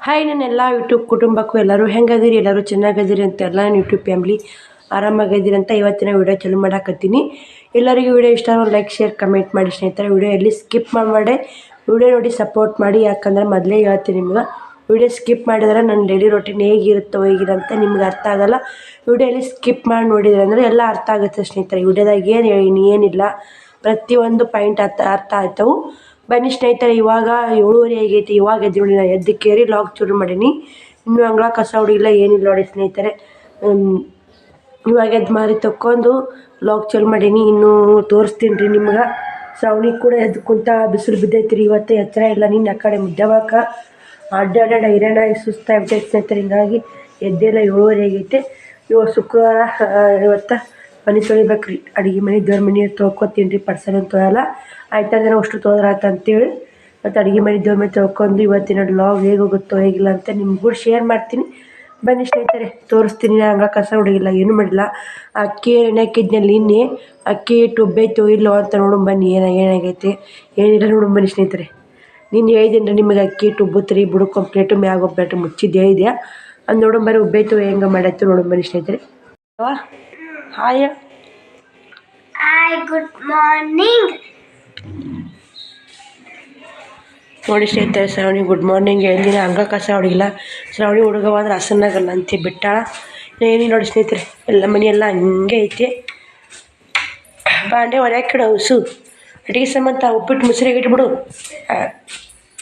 Hi ನನ್ನೆಲ್ಲ YouTube ಕುಟುಂಬಕ್ಕೂ ಎಲ್ಲರೂ ಹೆಂಗದಿರಿ, ಎಲ್ಲರೂ ಚೆನ್ನಾಗದಿರಿ ಅಂತ ಎಲ್ಲ ನನ್ನ ಯೂಟ್ಯೂಬ್ ಫ್ಯಾಮ್ಲಿ ಆರಾಮಾಗಿದ್ದೀರಿ ಅಂತ ಇವತ್ತಿನ ವಿಡಿಯೋ ಚಾಲು ಮಾಡಾಕತ್ತೀನಿ. ಎಲ್ಲರಿಗೂ ವಿಡಿಯೋ ಇಷ್ಟ ಲೈಕ್ ಶೇರ್ ಕಮೆಂಟ್ ಮಾಡಿ ಸ್ನೇಹಿತರೆ. ವಿಡಿಯೋ ಎಲ್ಲಿ ಸ್ಕಿಪ್ ಮಾಡಬೇಡಿ, ವಿಡಿಯೋ ನೋಡಿ ಸಪೋರ್ಟ್ ಮಾಡಿ. ಯಾಕಂದ್ರೆ ಮೊದಲೇ ಹೇಳ್ತೀನಿ ನಿಮ್ಗೆ, ವಿಡಿಯೋ ಸ್ಕಿಪ್ ಮಾಡಿದ್ರೆ ನನ್ನ ಡೈಲಿ ರೊಟೀನ್ ಹೇಗಿರುತ್ತೋ ಹೇಗಿಲ್ಲ ಅಂತ ನಿಮ್ಗೆ ಅರ್ಥ ಆಗೋಲ್ಲ. ವಿಡಿಯೋಲಿ ಸ್ಕಿಪ್ ಮಾಡಿ ನೋಡಿದ್ರೆ ಅಂದರೆ ಎಲ್ಲ ಅರ್ಥ ಆಗುತ್ತೆ ಸ್ನೇಹಿತರೆ. ವಿಡಿಯೋದಾಗ ಏನು ಹೇಳೀನಿ ಏನಿಲ್ಲ ಪ್ರತಿಯೊಂದು ಪಾಯಿಂಟ್ ಅರ್ಥ ಆಯ್ತವು. ಬನ್ನಿ ಸ್ನೇಹಿತರೆ, ಇವಾಗ 7:30 ಆಗೈತಿ. ಇವಾಗ ಎದ್ದು ನೋಡಿ, ನಾನು ಎದ್ದು ಕೇರಿ ಲಾಗ್ ಶುರು ಮಾಡೀನಿ. ಇನ್ನೂ ಅಂಗಳ ಕಸ ಹೊಡಿಲ್ಲ ಏನಿಲ್ಲ ನೋಡಿ ಸ್ನೇಹಿತರೆ. ಇವಾಗ ಎದ್ದು ಮಾರಿ ತಕ್ಕೊಂಡು ಲಾಗ್ ಚಾಲು ಮಾಡೀನಿ. ಇನ್ನೂ ತೋರಿಸ್ತೀನಿ ರೀ ನಿಮ್ಗೆ. ಶ್ರಾವಣಿ ಕೂಡ ಎದ್ದು ಕುಂತ ಬಿಸಿಲು ಬಿದ್ದೈತಿ ರೀ. ಇವತ್ತು ಎಚ್ಚರ ಇಲ್ಲ. ನಿನ್ನ ಆ ಕಡೆ ಮುದ್ದೆವಾಕ ಅಡ್ಡಾಡಿ ಹೈರಾಣಾಗಿ ಸುಸ್ತಾಗ್ಬಿಟ್ಟೈತೆ ಸ್ನೇಹಿತರೆ. ಹಿಂಗಾಗಿ ಎದ್ದೆಲ್ಲ 7:30 ಆಗೈತೆ. ಇವತ್ತು ಶುಕ್ರವಾರ. ಇವತ್ತು ಮನೆ ತೊಳಿಬೇಕು ರೀ. ಅಡುಗೆ ಮನೆ ದೇವ್ರ ಮನೆ ತೊಳ್ಕೊತೀನಿ ರೀ. ಪರ್ಸನ್ ತೊಳೆಯಲ್ಲ, ಆಯ್ತಾ ಜನ ಅಷ್ಟು ತೊಳೆದ್ರೆ ಆಯ್ತು ಅಂತೇಳಿ ಮತ್ತು ಅಡುಗೆ ಮನೆ ದೇವ್ರ ಮನೆ ತೊಳ್ಕೊಂಡು ಇವತ್ತಿನ ಲಾಗ್ ಹೇಗೆ ಹೋಗುತ್ತೋ ಹೇಗಿಲ್ಲ ಅಂತ ನಿಮ್ಗೂ ಶೇರ್ ಮಾಡ್ತೀನಿ. ಬನ್ನಿ ಸ್ನೇಹಿತರೆ, ತೋರಿಸ್ತೀನಿ. ಹಂಗೆ ಕಸ ಹೊಡಿಲ್ಲ, ಏನೂ ಮಾಡಿಲ್ಲ. ಅಕ್ಕಿ ಎಣ್ಣೆ ಹಾಕಿದ್ನಲ್ಲಿ ಇನ್ನೇ ಅಕ್ಕಿ ಟುಬ್ಬೈತೋ ಇಲ್ಲೋ ಅಂತ ನೋಡೋಣ ಬನ್ನಿ. ಏನಾಗೈತೆ ಏನಿಲ್ಲ ನೋಡೋಣ ಬನ್ನಿ ಸ್ನೇಹಿತರೆ. ನೀನು ಹೇಳಿದ್ದೀನಿ ರೀ ನಿಮಗೆ, ಅಕ್ಕಿ ಟುಬ್ಬುತ್ತೆ ರೀ, ಬುಡಕ್ಕೆ ಒಂದು ಪ್ಲೇಟು ಮ್ಯಾಗ ಒಂದು ಪ್ಲೇಟು ಮುಚ್ಚಿದ್ದು ಹೇಳಿದ್ಯಾ. ಅದು ನೋಡೋಣ ಬರ್ರಿ, ಉಬ್ಬೈತು ಹೆಂಗೆ ಮಾಡಾಯ್ತು ನೋಡೋಣ ಬನ್ನಿ ಸ್ನೇಹಿತರೆ. ಹಾಯ್ ಗುಡ್ ಮಾರ್ನಿಂಗ್ ನೋಡಿ ಸ್ನೇಹಿತರೆ. ಶ್ರಾವಣಿ ಗುಡ್ ಮಾರ್ನಿಂಗ್ ಹೇಳಿದ್ದೀನಿ. ಹಂಗ ಕಸ ಹೊಡಿಲ್ಲ. ಶ್ರಾವಣಿ ಹುಡುಗವ ಅಂದ್ರೆ ಹಸನಾಗಲ್ಲ ಅಂತಿ ಬಿಟ್ಟಾಳ. ಏನಿ ನೋಡಿ ಸ್ನೇಹಿತರೆ, ಎಲ್ಲ ಮನೆಯೆಲ್ಲ ಹಂಗೆ ಐತಿ. ಬಾಂಡೆ ಹೊರ್ಯಾಕಿಡು ಹಸು ಅಡುಗೆ ಸಂಬಂಧ ಉಪ್ಪಿಟ್ಟು ಮುಸ್ರಿಗೆ ಇಟ್ಬಿಡು.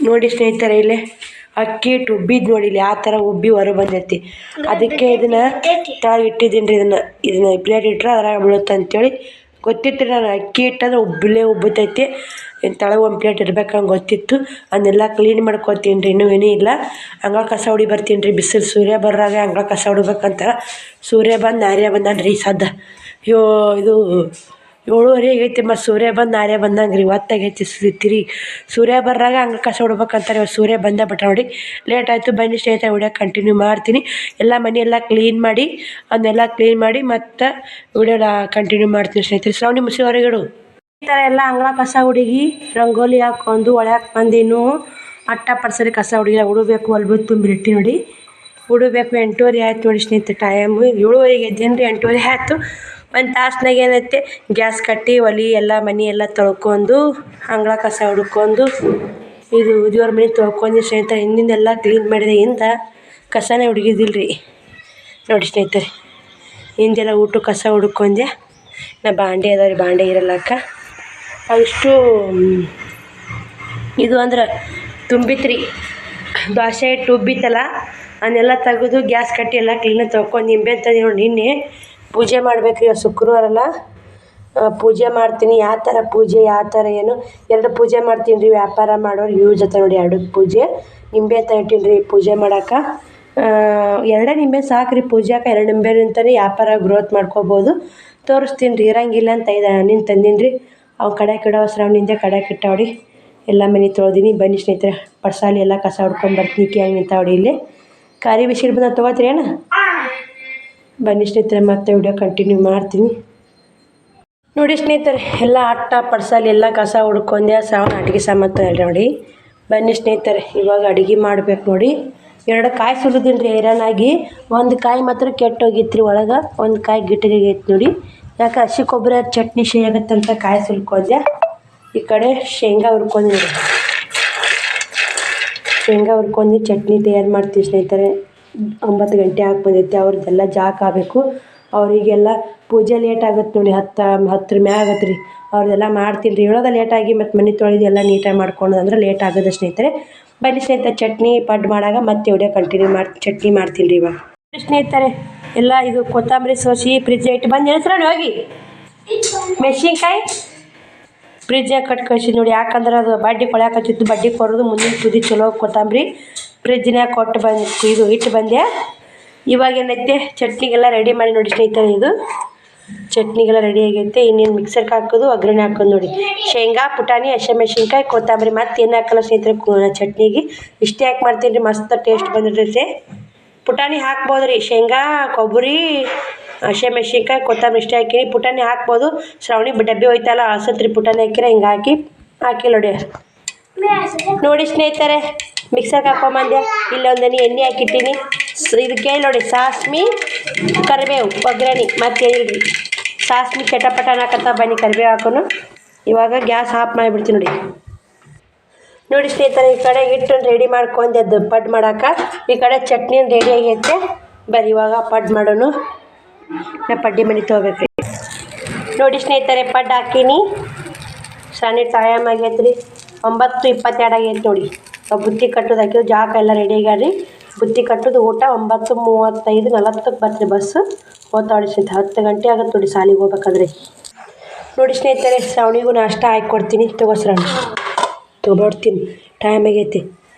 ನೋಡಿ ಸ್ನೇಹಿತರೆ, ಇಲ್ಲೇ ಅಕ್ಕಿ ಉಬ್ಬಿದ್ದು ನೋಡಿ ಇಲ್ಲಿ ಆ ಥರ ಉಬ್ಬಿ ಹೊರ ಬಂದೈತಿ. ಅದಕ್ಕೆ ಇದನ್ನು ತಾಳು ಇಟ್ಟಿದ್ದೀನಿ ರೀ. ಇದನ್ನು ಪ್ಲೇಟ್ ಇಟ್ಟರೆ ಅದ್ರಾಗ ಬೀಳುತ್ತೆ ಅಂತೇಳಿ ಗೊತ್ತಿತ್ತು ರೀ. ನಾನು ಅಕ್ಕಿ ಇಟ್ಟಂದ್ರೆ ಉಬ್ಬತೈತಿ. ತಳಗೆ ಒಂದು ಪ್ಲೇಟ್ ಇರ್ಬೇಕಂಗೆ ಗೊತ್ತಿತ್ತು. ಅದನ್ನೆಲ್ಲ ಕ್ಲೀನ್ ಮಾಡ್ಕೊತೀನಿ ರೀ. ಇನ್ನೂ ಏನೂ ಇಲ್ಲ. ಹಂಗೆ ಕಸ ಹೊಡಿ ಬರ್ತೀನಿ ರೀ. ಬಿಸಿಲು ಸೂರ್ಯ ಬರ್ರಾಗ ಹಂಗೆ ಕಸ ಹೊಡಿಬೇಕಂತಾರೆ. ಸೂರ್ಯ ಬಂದು ನಾರ್ಯ ಬಂದಾನ ರೀ ಸದ್ದ. ಇದು 7:30 ಆಗೈತಿ. ಮತ್ತು ಸೂರ್ಯ ಬಂದು ನಾರ್ಯ ಬಂದಂಗೆ ರೀ. ಹೊತ್ತಾಗೈತಿ ತಿರಿ. ಸೂರ್ಯ ಬರ್ರಾಗ ಹಂಗೆ ಕಸ ಹೊಡ್ಬೇಕಂತಾರೆ. ಇವತ್ತು ಸೂರ್ಯ ಬಂದ ಬಿಟ್ಟ ನೋಡಿ. ಲೇಟ್ ಆಯಿತು. ಬನ್ನಿ ಸ್ನೇಹಿತರೆ, ವಿಡಿಯೋ ಕಂಟಿನ್ಯೂ ಮಾಡ್ತೀನಿ. ಎಲ್ಲ ಮನೆಯೆಲ್ಲ ಕ್ಲೀನ್ ಮಾಡಿ ಅದನ್ನೆಲ್ಲ ಕ್ಲೀನ್ ಮಾಡಿ ಮತ್ತು ವಿಡಿಯೋನ ಕಂಟಿನ್ಯೂ ಮಾಡ್ತೀನಿ ಸ್ನೇಹಿತರೆ. ಶ್ರಾವಣಿ ಮುಸಿ ಹೊರಗಿಡು. ಈ ಥರ ಎಲ್ಲ ಅಂಗಳ ಕಸ ಹುಡುಗಿ ರಂಗೋಲಿ ಹಾಕ್ಕೊಂಡು ಒಳಗೆ ಬಂದಿನೂ ಅಟ್ಟ ಪಡ್ಸರಿ ಕಸ ಹುಡುಗಿಲ್ಲ. ಉಡಬೇಕು ಹೊಲ್ಬೋದು ತುಂಬಿಟ್ಟು ನೋಡಿ. ಉಡಬೇಕು 8:30 ಆಯ್ತು ನೋಡಿ ಸ್ನೇಹಿತರೆ. ಟೈಮು 7:30 ಎದ್ದೇನು ರೀ. 8:30 ಆಯಿತು. ಒಂದು ತಾಸ್ನಾಗ ಏನೈತೆ ಗ್ಯಾಸ್ ಕಟ್ಟಿ ಒಲೆ ಎಲ್ಲ ಮನೆ ಎಲ್ಲ ತೊಳ್ಕೊಂಡು ಅಂಗಳ ಕಸ ಹುಡ್ಕೊಂಡು ಇದು ದೇವ್ರ ಮನೆ ತೊಳ್ಕೊಂಡು ಸ್ನೇಹಿತರೆ. ಹಿಂದಿಂದೆಲ್ಲ ಕ್ಲೀನ್ ಮಾಡಿದೆ. ಹಿಂದೆ ಕಸನೇ ಹುಡುಗಿದಿಲ್ಲ ರೀ ನೋಡಿ ಸ್ನೇಹಿತರೆ. ಹಿಂದೆಲ್ಲ ಊಟ ಕಸ ಹುಡ್ಕೊಂಡೆ. ನಾ ಬಾಂಡೆ ಅದಾವ ರೀ, ಬಾಂಡೆ ಇರಲ್ಲಕ್ಕ ಅಷ್ಟು ಇದು ಅಂದ್ರೆ ತುಂಬಿತ್ತು ರೀ. ದೋಸೆ ಹಿಟ್ಟು ಉಬ್ಬಿತ್ತಲ್ಲ ಅದನ್ನೆಲ್ಲ ತೆಗೆದು ಗ್ಯಾಸ್ ಕಟ್ಟಿ ಎಲ್ಲ ಕ್ಲೀನಾಗಿ ತೊಳ್ಕೊಂಡು ನಿಂಬೆ ಅಂತಂದು ನೋಡಿ. ನಿನ್ನೆ ಪೂಜೆ ಮಾಡ್ಬೇಕು ರೀ. ಶುಕ್ರವಾರಲ್ಲ ಪೂಜೆ ಮಾಡ್ತೀನಿ. ಯಾವ ಥರ ಪೂಜೆ ಯಾವ ಥರ ಏನು 2 ಪೂಜೆ ಮಾಡ್ತೀನಿ ರೀ. ವ್ಯಾಪಾರ ಮಾಡೋರು ಯೂಸ್ ಆತ ನೋಡಿ 2 ಪೂಜೆ. ನಿಂಬೆ ಅಂತ ಇಟ್ಟೀನಿ ರೀ ಪೂಜೆ ಮಾಡೋಕೆ. 2 ನಿಂಬೆ ಸಾಕು ರೀ ಪೂಜೆಗೆ. 2 ನಿಂಬೆಲಿಂತಲೇ ವ್ಯಾಪಾರ ಗ್ರೋತ್ ಮಾಡ್ಕೋಬೋದು. ತೋರಿಸ್ತೀನಿ ರೀ. ಇರಂಗಿಲ್ಲ ಅಂತ ನಿನ್ನ ತಂದೀನಿ ರೀ. ಅವು ಕಡೆಗೆ ಇಡೋ ಶ್ರಾವಣಿಂದ ಕಡೆಗೆ ಇಟ್ಟಾವಡಿ. ಎಲ್ಲ ಮನೆ ತೊಳ್ದೀನಿ. ಬನ್ನಿ ಸ್ನೇಹಿತರೆ, ಪರ್ಸಾಲಿ ಎಲ್ಲ ಕಸ ಹೊಡ್ಕೊಂಡು ಬರ್ತೀನಿ. ಹಂಗೆ ನಿಂತಾವಡಿ ಇಲ್ಲಿ. ಖಾರಿ ಬಿಸಿಲು ಬಂದ ತೊಗೋತೀರಿ ಏನ? ಬನ್ನಿ ಸ್ನೇಹಿತರೆ, ಮತ್ತೆ ವಿಡಿಯೋ ಕಂಟಿನ್ಯೂ ಮಾಡ್ತೀನಿ. ನೋಡಿ ಸ್ನೇಹಿತರೆ, ಎಲ್ಲ ಅಟ್ಟ ಪಡ್ಸಾಲಿ ಎಲ್ಲ ಕಸ ಹುಡ್ಕೊಂಡೆ. ಶ್ರಾವಣ ಅಡುಗೆ ಸಾಮಾನು ನೋಡಿ. ಬನ್ನಿ ಸ್ನೇಹಿತರೆ, ಇವಾಗ ಅಡುಗೆ ಮಾಡ್ಬೇಕು ನೋಡಿ. 2 ಕಾಯಿ ಸುಲಿದೀನಿ ರೀ ಹೈರಾಣಾಗಿ. 1 ಕಾಯಿ ಮಾತ್ರ ಕೆಟ್ಟೋಗಿತ್ತು ರೀ ಒಳಗೆ. 1 ಕಾಯಿ ಗಿಟ್ಟಿಗೈತೆ ನೋಡಿ. ಯಾಕೆ ಹಸಿ ಕೊಬ್ಬರಿ ಚಟ್ನಿ ಆಗತ್ತಂತ ಕಾಯಿ ಸುಲ್ಕೊಂಡೆ. ಈ ಕಡೆ ಶೇಂಗಾ ಹುರ್ಕೊಂಡಿ ನೋಡಿ. ಶೇಂಗಾ ಹುರ್ಕೊಂಡು ಚಟ್ನಿ ತಯಾರು ಮಾಡ್ತೀವಿ ಸ್ನೇಹಿತರೆ. 9 ಗಂಟೆ ಆಗಿ ಬಂದೈತೆ. ಅವ್ರದ್ದೆಲ್ಲ ಜಾಕ್ ಆಗಬೇಕು. ಅವರಿಗೆಲ್ಲ ಪೂಜೆ ಲೇಟ್ ಆಗುತ್ತೆ ನೋಡಿ. 10 ಮ್ಯಾಗ ಆಗತ್ತೆ ರೀ. ಅವ್ರದ್ದೆಲ್ಲ ಮಾಡ್ತೀನಿ ರೀ. ಹೇಳೋದು ಲೇಟಾಗಿ ಮತ್ತು ಮನೆ ತೊಳೆದು ಎಲ್ಲ ನೀಟಾಗಿ ಮಾಡ್ಕೊಂಡು ಅಂದ್ರೆ ಲೇಟ್ ಆಗೋದು ಸ್ನೇಹಿತರೆ. ಬನ್ನಿ ಸ್ನೇಹಿತರೆ, ಚಟ್ನಿ ಪಡ್ಡು ಮಾಡಾಗ ಮತ್ತೆ ವಿಡಿಯೋ ಕಂಟಿನ್ಯೂ ಚಟ್ನಿ ಮಾಡ್ತೀನಿ ರೀ ಇವಾಗ. ಸ್ನೇಹಿತರೆ, ಎಲ್ಲ ಇದು ಕೊತ್ತಂಬರಿ ಸೋಸಿ ಫ್ರಿಜ್ ಇಟ್ಟು ಬಂದು ನೆನೆಸ್ರಾಣಿ ಹೋಗಿ. ಮೆಣಸಿನ್ಕಾಯಿ ಫ್ರಿಜ್ಜಾಗ ಕಟ್ ಕಳಿಸಿ ನೋಡಿ. ಯಾಕಂದ್ರೆ ಅದು ಬಡ್ಡಿ ಕೊಳ್ಯಾಕತ್ತಿತ್ತು. ಬಡ್ಡಿ ಕೊರೋದು ಮುಂದಿನ ತುದಿ ಚಲೋ ಕೊತ್ತಂಬರಿ ಫ್ರಿಜ್ನಾಗ ಕೊಟ್ಟು ಬಂದು ಇದು ಇಟ್ಟು ಬಂದೆ. ಇವಾಗ ಏನೈತೆ ಚಟ್ನಿಗೆಲ್ಲ ರೆಡಿ ಮಾಡಿ ನೋಡಿ ಸ್ನೇಹಿತರೆ. ಇದು ಚಟ್ನಿಗೆಲ್ಲ ರೆಡಿ ಆಗೈತೆ. ಇನ್ನೇನು ಮಿಕ್ಸರ್ಗೆ ಹಾಕೋದು, ಒಗ್ಗರಣೆ ಹಾಕೋದು ನೋಡಿ. ಶೇಂಗಾ, ಪುಟಾಣಿ, ಹಸಿಮೆಣ್ಸಿನ್ಕಾಯಿ, ಕೊತ್ತಂಬರಿ ಮತ್ತು ಏನು ಹಾಕಲ್ಲ ಸ್ನೇಹಿತರೆ ಚಟ್ನಿಗೆ. ಇಷ್ಟೇ ಹಾಕಿ ಮಾಡ್ತೀನಿ ರೀ. ಮಸ್ತ್ ಟೇಸ್ಟ್ ಬಂದಿರ್ತೈತೆ. ಪುಟಾಣಿ ಹಾಕ್ಬೋದು ರೀ. ಶೇಂಗಾ, ಕೊಬ್ಬರಿ, ಹಸಿಮೆಣ್ಸಿನ್ಕಾಯಿ, ಕೊತ್ತಂಬರಿ ಇಷ್ಟೇ ಹಾಕಿ. ಪುಟಾಣಿ ಹಾಕ್ಬೋದು. ಶ್ರಾವಣಿ ಡಬ್ಬಿ ಹೋಯ್ತಲ್ಲ ಅಸತ್ರಿ ಪುಟಾಣಿ ಹಾಕಿರ ಹಿಂಗೆ ಹಾಕಿ ನೋಡಿ. ನೋಡಿ ಸ್ನೇಹಿತರೆ, ಮಿಕ್ಸರ್ಗೆ ಹಾಕೊಂಬಂದೆ. ಇಲ್ಲೊಂದನಿ ಎಣ್ಣೆ ಹಾಕಿಟ್ಟಿನಿ. ಇದಕ್ಕೆ ನೋಡಿ ಸಾಸ್ಮಿ ಕರಿಬೇವು ಒಗ್ಗರಣೆ, ಮತ್ತೇನಿಲ್ರಿ. ಸಾಸ್ಮಿ ಚಟಪಟ ಅನ್ನಕತ್ತ, ಬನ್ನಿ ಕರಿಬೇವು ಹಾಕೋನು. ಇವಾಗ ಗ್ಯಾಸ್ ಆಫ್ ಮಾಡಿಬಿಡ್ತೀನಿ ನೋಡಿ. ನೋಡಿ ಸ್ನೇಹಿತರೆ, ಈ ಕಡೆ ಹಿಟ್ಟನ್ನು ರೆಡಿ ಮಾಡ್ಕೊಂಡದ್ದು ಪಡ್ ಮಾಡೋಕೆ. ಈ ಕಡೆ ಚಟ್ನಿ ರೆಡಿ ಆಗೈತೆ. ಬರೀ ಇವಾಗ ಪಡ್ ಮಾಡೋನು. ನಾ ಪಡ್ಡಿ ಮನೆ ತೊಗೋಬೇಕ್ರಿ. ನೋಡಿ ಸ್ನೇಹಿತರೆ, ಪಡ್ ಹಾಕೀನಿ. ಸಣ್ಣ ಟೈಮ್ ಆಗೈತೆ ರೀ, 9:22 ಆಗೈತೆ ನೋಡಿ. ಬುತ್ತಿ ಕಟ್ಟೋದು ಹಾಕಿದ್ರು, ಜಾಕ ಎಲ್ಲ ರೆಡಿ ಆಗ್ಯಾರ. ಬುತ್ತಿ ಕಟ್ಟೋದು ಊಟ 9:35 40ಕ್ಕೆ ಬರ್ತೀರಿ ಬಸ್ಸು. ಹೋಗ್ತಾವಳಿ ಸ್ನೇಹಿತರೆ, 10 ಗಂಟೆ ಆಗುತ್ತೆ ನೋಡಿ ಸಾಲಿಗೆ ಹೋಗ್ಬೇಕಾದ್ರೆ. ನೋಡಿ ಸ್ನೇಹಿತರೆ, ಶ್ರಾವಣಿಗೂ ನಾಷ್ಟ ಹಾಕಿ ಕೊಡ್ತೀನಿ. ತಗೋ ಶ್ರಾವಣಿ, ತೊಗೊಡ್ತೀನಿ. ಟೈಮ್ ಆಗೈತಿ.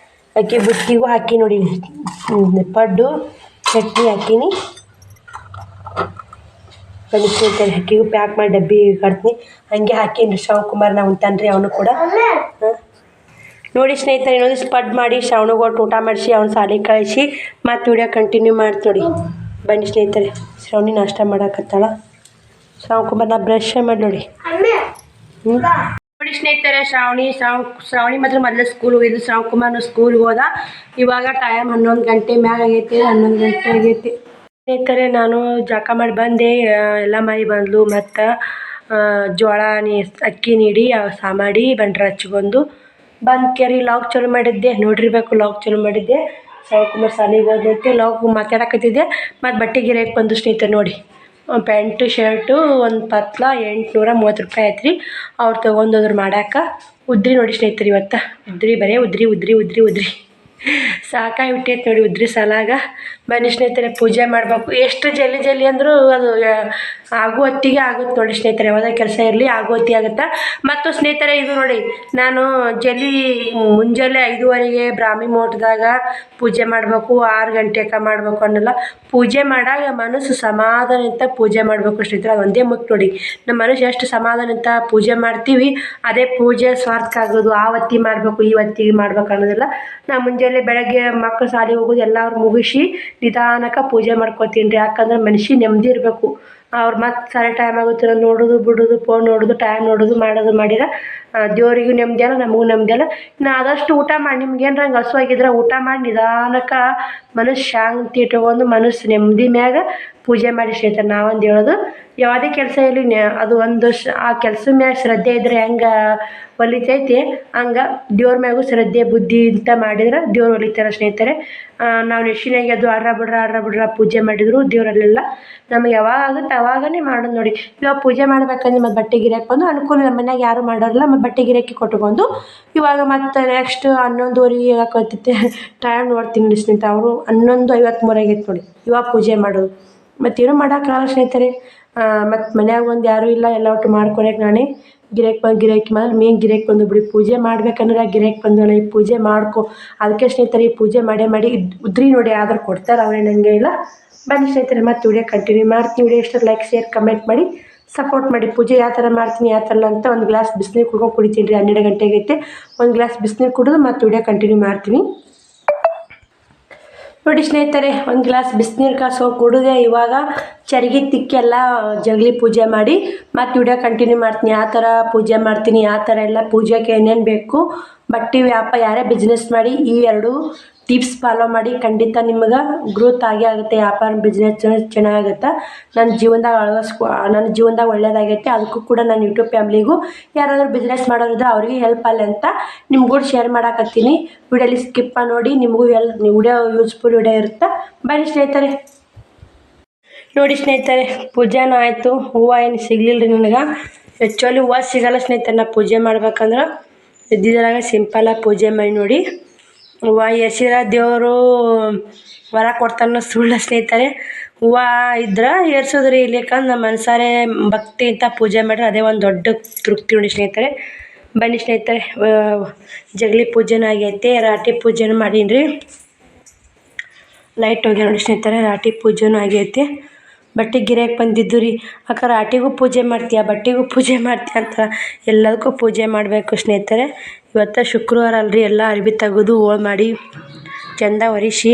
ಅಕ್ಕಿ ಬುತ್ತಿಗೂ ಹಾಕಿ ನೋಡಿ, ಪಡ್ಡು ಚಟ್ನಿ ಹಾಕೀನಿ. ಬನ್ನಿ ಸ್ನೇಹಿತರೆ, ಅಕ್ಕಿಗೂ ಪ್ಯಾಕ್ ಮಾಡಿ ಡಬ್ಬಿ ಕಟ್ತೀನಿ. ಹಂಗೆ ಹಾಕೀನಿ. ಶಿವಕುಮಾರ್ ನಾವು ಉಂತಾನ್ರಿ, ಅವನು ಕೂಡ. ನೋಡಿ ಸ್ನೇಹಿತರೆ, ಇನ್ನೊಂದಿಷ್ಟು ಪಡ್ ಮಾಡಿ ಶ್ರಾವಣಿಗೆ ಊಟ ಮಾಡಿಸಿ ಅವ್ನು ಸಾಲಿಗೆ ಕಳಿಸಿ ಮತ್ತು ವಿಡಿಯೋ ಕಂಟಿನ್ಯೂ ಮಾಡ್ತೋಡಿ. ಬನ್ನಿ ಸ್ನೇಹಿತರೆ, ಶ್ರಾವಣಿ ನಾಷ್ಟ ಮಾಡಕತ್ತಾಳ. ಶಿವಕುಮಾರ್ ನಾ ಬ್ರಷ್ ಮಾಡಿ ನೋಡಿ. ನೋಡಿ ಸ್ನೇಹಿತರೆ, ಶ್ರಾವಣಿ ಮಾತ್ರ ಮೊದಲು ಸ್ಕೂಲ್ ಹೋಗಿದ್ದು. ಶಿವಕುಮಾರ್ನು ಸ್ಕೂಲ್ಗೆ ಹೋದ. ಇವಾಗ ಟೈಮ್ 11 ಗಂಟೆ ಮ್ಯಾಗ ಆಗೈತಿ. 11 ಗಂಟೆ ಆಗೈತಿ ಸ್ನೇಹಿತರೆ. ನಾನು ಜಾಕ ಮಾಡಿ ಬಂದೆ. ಎಲ್ಲ ಮರಿ ಬಂದ್ಲು. ಮತ್ತು ಜೋಳ ಅಕ್ಕಿ ನೀಡಿ ಸಾಮಾಡಿ ಬಂಡ್ರ ಹಚ್ಕೊಂಡು ಬಂದು ಕೇರಿ ಲಾಗ್ ಚಾಲು ಮಾಡಿದ್ದೆ. ನೋಡಿರ್ಬೇಕು, ಲಾಗ್ ಚಾಲು ಮಾಡಿದ್ದೆ. ಶಿವಕುಮಾರ್ ಸಾಲಿಗೆ ಹೋದಂತೆ ಲಾಗ್ ಮಾತಾಡಕತ್ತಿದ್ದೆ. ಮತ್ತು ಬಟ್ಟೆ ಗಿರಾಕಿ ಬಂದು ಸ್ನೇಹಿತರೆ ನೋಡಿ. ಪ್ಯಾಂಟು ಶರ್ಟು ಒಂದು ಪತ್ಲ 830 ರೂಪಾಯಿ ಆಯ್ತು ರೀ. ಅವ್ರು ತೊಗೊಂಡೋದ್ರು ಮಾಡಾಕ. ಉದ್ರಿ ನೋಡಿ ಸ್ನೇಹಿತರೆ, ಇವತ್ತು ಉದ್ರಿ ಬರೀ ಉದ್ರಿ ಸಾಕಾಗಿ ಬಿಟ್ಟೈತೆ ನೋಡಿ ಉದ್ರಿ ಸಲಾಗ. ಬನ್ನಿ ಸ್ನೇಹಿತರೆ, ಪೂಜೆ ಮಾಡಬೇಕು. ಎಷ್ಟು ಜಲ್ದಿ ಅಂದರೂ ಅದು ಆಗೋ ಹೊತ್ತಿಗೆ ಆಗುತ್ತೆ ನೋಡಿ ಸ್ನೇಹಿತರೆ. ಯಾವುದೇ ಕೆಲಸ ಇರಲಿ ಆಗೋ ಹೊತ್ತಿಗೆ ಆಗುತ್ತೆ. ಮತ್ತು ಸ್ನೇಹಿತರೆ, ಇದು ನೋಡಿ, ನಾನು ಮುಂಜಾನೆ 5:30ಗೆ ಬ್ರಾಹ್ಮಿ ಮುಹೂರ್ತದಾಗ ಪೂಜೆ ಮಾಡಬೇಕು. 6 ಗಂಟೆಗೆ ಮಾಡಬೇಕು ಅನ್ನಲ್ಲ. ಪೂಜೆ ಮಾಡಾಗ ಮನಸ್ಸು ಸಮಾಧಾನದಿಂದ ಪೂಜೆ ಮಾಡಬೇಕು ಸ್ನೇಹಿತರೆ. ಅದು ಒಂದೇ ಮುಖ್ಯ ನೋಡಿ. ನಮ್ಮ ಮನಸ್ಸು ಎಷ್ಟು ಸಮಾಧಾನದಿಂದ ಪೂಜೆ ಮಾಡ್ತೀವಿ, ಅದೇ ಪೂಜೆ ಸ್ವಾರ್ಥ ಆಗೋದು. ಆ ಹೊತ್ತಿಗೆ ಮಾಡಬೇಕು, ಈ ಹೊತ್ತಿಗೆ ಮಾಡ್ಬೇಕು ಅನ್ನೋದಿಲ್ಲ. ನಾ ಮುಂಜಾನೆ ಬೆಳಗ್ಗೆ ಮಕ್ಕಳು ಶಾಲೆಗೆ ಹೋಗೋದು ಎಲ್ಲರೂ ಮುಗಿಸಿ ನಿಧಾನಕ್ಕೆ ಪೂಜೆ ಮಾಡ್ಕೊತೀನಿ ರೀ. ಯಾಕಂದ್ರೆ ಮನುಷ್ಯ ನೆಮ್ಮದಿ ಇರಬೇಕು. ಅವ್ರು ಮತ್ತೆ ಸರಿ ಟೈಮ್ ಆಗುತ್ತೆ ನೋಡೋದು ಬಿಡೋದು, ಫೋನ್ ನೋಡೋದು, ಟೈಮ್ ನೋಡೋದು ಮಾಡಿದ್ರೆ ದೇವರಿಗೂ ನೆಮ್ಮದಿ ಅಲ್ಲ, ನಮಗೂ ನೆಮ್ಮದಿ ಅಲ್ಲ. ಇನ್ನು ಆದಷ್ಟು ಊಟ ಮಾಡಿ, ನಿಮ್ಗೆ ಏನಾರ ಹಂಗೆ ಹಸುವಾಗಿದ್ರೆ ಊಟ ಮಾಡಿ ನಿಧಾನಕ್ಕೆ ಮನಸ್ಸು ಶಾಂತಿ ಇಟ್ಕೊಂಡು ಮನಸ್ಸು ನೆಮ್ಮದಿ ಮ್ಯಾಗ ಪೂಜೆ ಮಾಡಿ ಸ್ನೇಹಿತರೆ. ನಾವೊಂದು ಹೇಳೋದು, ಯಾವುದೇ ಕೆಲಸ ಇರಲಿ ಅದು ಒಂದು ಆ ಕೆಲಸದ ಮ್ಯಾಗ ಶ್ರದ್ಧೆ ಇದ್ದರೆ ಹೆಂಗೆ ಒಲಿತೈತಿ, ಹಂಗೆ ದೇವ್ರ ಮ್ಯಾಗೂ ಶ್ರದ್ಧೆ ಬುದ್ಧಿ ಅಂತ ಮಾಡಿದ್ರೆ ದೇವ್ರು ಒಲಿತಾರೆ ಸ್ನೇಹಿತರೆ. ನಾವು ನೆಶಿನಾಗೆ ಅದು ಆಡ್ರ ಬಿಡ್ರ ಪೂಜೆ ಮಾಡಿದ್ರು ದೇವರಲ್ಲೆಲ್ಲ ನಮಗೆ ಯಾವಾಗ ಆಗುತ್ತೆ ಅವಾಗನೇ ಮಾಡೋದು ನೋಡಿ. ಇವಾಗ ಪೂಜೆ ಮಾಡ್ಬೇಕಂದ್ರೆ ಮತ್ತು ಬಟ್ಟೆ ಗಿರಾಕಿ ಬಂದು ಅನುಕೂಲ. ನಮ್ಮ ಮನ್ಯಾಗ ಯಾರು ಮಾಡೋರಿಲ್ಲ. ಮತ್ತು ಬಟ್ಟೆ ಗಿರಾಕಿ ಕೊಟ್ಕೊಂಡು ಇವಾಗ ಮತ್ತು ನೆಕ್ಸ್ಟ್ 11:30 ಹಾಕೋತಿತ್ತೆ. ಟೈಮ್ ನೋಡ್ತೀನಿ ಸ್ನೇಹಿತರೆ. ಅವರು 11:53 ಆಗೈತೆ ನೋಡಿ ಇವಾಗ ಪೂಜೆ ಮಾಡೋದು. ಮತ್ತೇನು ಮಾಡೋಕ್ಕಾಗಲ್ಲ ಸ್ನೇಹಿತರೆ. ಮತ್ತು ಮನ್ಯಾಗ ಒಂದು ಯಾರೂ ಇಲ್ಲ, ಎಲ್ಲ ಒಟ್ಟು ಮಾಡ್ಕೊಳಕ್ಕೆ ನಾನೇ. ಗಿರಾಕಿ ಮೇಲೆ ಮೇನ್ ಗಿರಾಕಿ ಬಂದು ಬಿಡಿ. ಪೂಜೆ ಮಾಡ್ಬೇಕಂದ್ರೆ ಗಿರಾಕಿ ಬಂದವಲ್ಲ, ಈ ಪೂಜೆ ಮಾಡ್ಕೊ. ಅದಕ್ಕೆ ಸ್ನೇಹಿತರೆ, ಈ ಪೂಜೆ ಮಾಡಿ ಉದ್ರಿ ನೋಡಿ ಆದ್ರೆ ಕೊಡ್ತಾರೆ, ಅವರೇ ನನಗೆ ಇಲ್ಲ. ಬನ್ನಿ ಸ್ನೇಹಿತರೆ, ಮತ್ತೆ ವಿಡಿಯೋ ಕಂಟಿನ್ಯೂ ಮಾಡ್ತೀನಿ. ವಿಡಿಯೋ ಇಷ್ಟ ಲೈಕ್ ಶೇರ್ ಕಮೆಂಟ್ ಮಾಡಿ ಸಪೋರ್ಟ್ ಮಾಡಿ. ಪೂಜೆ ಯಾವ ಥರ ಮಾಡ್ತೀನಿ ಯಾವ ಥರ ಅಂತ ಒಂದು ಗ್ಲಾಸ್ ಬಿಸಿನೀರು ಕುಡ್ಕೊಂಡು ಕುಡಿತೀನಿ ರೀ. 12 ಗಂಟೆಗೆ ಐತೆ. ಒಂದು ಗ್ಲಾಸ್ ಬಿಸಿನೀರು ಕುಡಿದು ಮತ್ತೆ ವಿಡಿಯೋ ಕಂಟಿನ್ಯೂ ಮಾಡ್ತೀನಿ ನೋಡಿ ಸ್ನೇಹಿತರೆ. ಒಂದು ಗ್ಲಾಸ್ ಬಿಸಿನೀರು ಕಾಸ್ಕೊಂಡು ಕುಡಿದೆ. ಇವಾಗ ಚರಿಗೆ ತಿಕ್ಕೆಲ್ಲ ಜಗಲಿ ಪೂಜೆ ಮಾಡಿ ಮತ್ತು ವಿಡಿಯೋ ಕಂಟಿನ್ಯೂ ಮಾಡ್ತೀನಿ. ಯಾವ ಥರ ಪೂಜೆ ಮಾಡ್ತೀನಿ, ಯಾವ ಥರ ಎಲ್ಲ ಪೂಜೆಗೆ ಏನೇನು ಬೇಕು. ಬಟ್ಟೆ ವ್ಯಾಪಾರ ಯಾರೇ ಬಿಸ್ನೆಸ್ ಮಾಡಿ ಈ 2 ಟಿಪ್ಸ್ ಫಾಲೋ ಮಾಡಿ, ಖಂಡಿತ ನಿಮ್ಗೆ ಗ್ರೋತ್ ಆಗೇ ಆಗುತ್ತೆ. ವ್ಯಾಪಾರ ಬಿಸ್ನೆಸ್ ಚೆನ್ನಾಗುತ್ತೆ. ನನ್ನ ಜೀವನದಾಗ ಒಳ್ಳೇದಾಗೈತೆ. ಅದಕ್ಕೂ ಕೂಡ ನನ್ನ ಯೂಟ್ಯೂಬ್ ಫ್ಯಾಮ್ಲಿಗೂ ಯಾರಾದರೂ ಬಿಸ್ನೆಸ್ ಮಾಡೋರಿದ್ರೆ ಅವ್ರಿಗೆ ಹೆಲ್ಪ್ ಆಗಲಿ ಅಂತ ನಿಮ್ಗೆ ಕೂಡ ಶೇರ್ ಮಾಡಾಕತ್ತೀನಿ. ವಿಡಿಯೋಲಿ ಸ್ಕಿಪ್ ನೋಡಿ, ನಿಮಗೂ ವಿಡಿಯೋ ಯೂಸ್ಫುಲ್ ವಿಡಿಯೋ ಇರುತ್ತೆ. ಬನ್ನಿ ಸ್ನೇಹಿತರೆ. ನೋಡಿ ಸ್ನೇಹಿತರೆ, ಪೂಜೆನೂ ಆಯಿತು. ಹೂವು ಏನು ಸಿಗಲಿಲ್ಲ ರೀ ನನಗೆ. ಆ್ಯಕ್ಚುಲಿ ಹೂವು ಸಿಗಲ್ಲ ಸ್ನೇಹಿತರೆ. ನಾ ಪೂಜೆ ಮಾಡ್ಬೇಕಂದ್ರೆ ಇದ್ದಿದ್ರಾಗ ಸಿಂಪಲಾಗಿ ಪೂಜೆ ಮಾಡಿ ನೋಡಿ. ಹೂವು ಎರ್ಸಿರ ದೇವರು ವರ ಕೊಡ್ತಾನೋ ಸುಳ್ಳು ಸ್ನೇಹಿತರೆ. ಹೂವು ಇದ್ರೆ ಏರ್ಸೋದ್ರಿ. ಇರ್ಲಿಕ್ಕಂದ್ರೆ ನಮ್ಮ ಮನಸಾರೆ ಭಕ್ತಿಯಿಂದ ಪೂಜೆ ಮಾಡಿದ್ರೆ ಅದೇ ಒಂದು ದೊಡ್ಡ ತೃಪ್ತಿ ನೋಡಿ ಸ್ನೇಹಿತರೆ. ಬನ್ನಿ ಸ್ನೇಹಿತರೆ, ಜಗಲಿ ಪೂಜೆನೂ ಆಗೈತೆ. ರಾಟಿ ಪೂಜೆನೂ ಮಾಡೀನಿ ರೀ. ಲೈಟ್ ಹೋಗಿ ನೋಡಿ ಸ್ನೇಹಿತರೆ. ರಾಟಿ ಪೂಜೆನೂ ಆಗೈತೆ. ಬಟ್ಟೆ ಗಿರಾಕಿ ಬಂದಿದ್ದು ರೀ. ಅಕ್ಕ ರಾಟಿಗೂ ಪೂಜೆ ಮಾಡ್ತೀಯ, ಬಟ್ಟೆಗೂ ಪೂಜೆ ಮಾಡ್ತೀಯ ಅಂತ ಎಲ್ಲದಕ್ಕೂ ಪೂಜೆ ಮಾಡಬೇಕು ಸ್ನೇಹಿತರೆ. ಇವತ್ತು ಶುಕ್ರವಾರ ಅಲ್ರಿ. ಎಲ್ಲ ಅರ್ಬಿ ತೆಗೆದು ಹೋಳು ಮಾಡಿ ಚಂದ ಒರೆಸಿ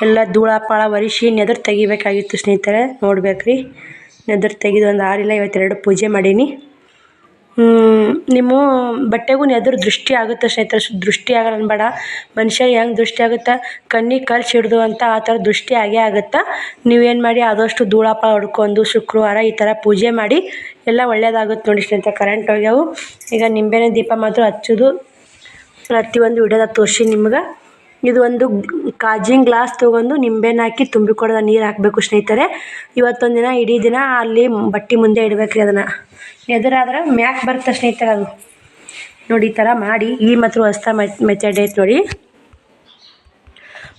ಎಲ್ಲ ಧೂಳ ಪಾಳ ಒರೆಸಿ ನೆದರ್ ತೆಗಿಬೇಕಾಗಿತ್ತು ಸ್ನೇಹಿತರೆ. ನೋಡ್ಬೇಕ್ರಿ, ನೆದರ್ ತೆಗೆದು ಒಂದು 6 ಇಲ್ಲ 2 ಪೂಜೆ ಮಾಡೀನಿ. ನಿಮ್ಮ ಬಟ್ಟೆಗೂ ಎದುರು ದೃಷ್ಟಿ ಆಗುತ್ತೆ ಸ್ನೇಹಿತರೆ. ದೃಷ್ಟಿ ಆಗಲ್ಲ ಅನ್ಬೇಡ, ಮನುಷ್ಯ ಹೆಂಗೆ ದೃಷ್ಟಿ ಆಗುತ್ತೆ, ಕಣ್ಣಿಗೆ ಕಲ್ಲು ಹಿಡ್ದು ಅಂತ ಆ ಥರ ದೃಷ್ಟಿ ಆಗೇ ಆಗುತ್ತೆ. ನೀವೇನು ಮಾಡಿ ಆದಷ್ಟು ಧೂಳಪ್ಪ ಹೊಡ್ಕೊಂಡು ಶುಕ್ರವಾರ ಈ ಥರ ಪೂಜೆ ಮಾಡಿ ಎಲ್ಲ ಒಳ್ಳೇದಾಗುತ್ತೆ ನೋಡಿ ಸ್ನೇಹಿತರೆ. ಕರೆಂಟ್ ಹೋಗ್ಯಾವು. ಈಗ ನಿಂಬೆಹಣ್ಣಿನ ದೀಪ ಮಾತ್ರ ಹಚ್ಚೋದು ಪ್ರತಿಯೊಂದು ವಿಡಿಯೋದಾಗ ತೋರಿಸಿ ನಿಮ್ಗೆ. ಇದು ಒಂದು ಕಾಜಿನ ಗ್ಲಾಸ್ ತೊಗೊಂಡು ನಿಂಬೆಹಣ್ಣು ಹಾಕಿ ತುಂಬಿಕೊಡೋದ ನೀರು ಹಾಕಬೇಕು ಸ್ನೇಹಿತರೆ. ಇವತ್ತೊಂದು ದಿನ ಇಡೀ ದಿನ ಅಲ್ಲಿ ಬಟ್ಟೆ ಮುಂದೆ ಇಡಬೇಕ್ರಿ. ಅದನ್ನು ಎದುರಾದ್ರೆ ಮ್ಯಾಕ್ ಬರುತ್ತೆ ಸ್ನೇಹಿತರೆ. ಅದು ನೋಡಿ ಈ ಥರ ಮಾಡಿ. ಈ ಮಾತ್ರ ಹೊಸ್ತಾ ಮೆಥಡ್ ಐತೆ ನೋಡಿ.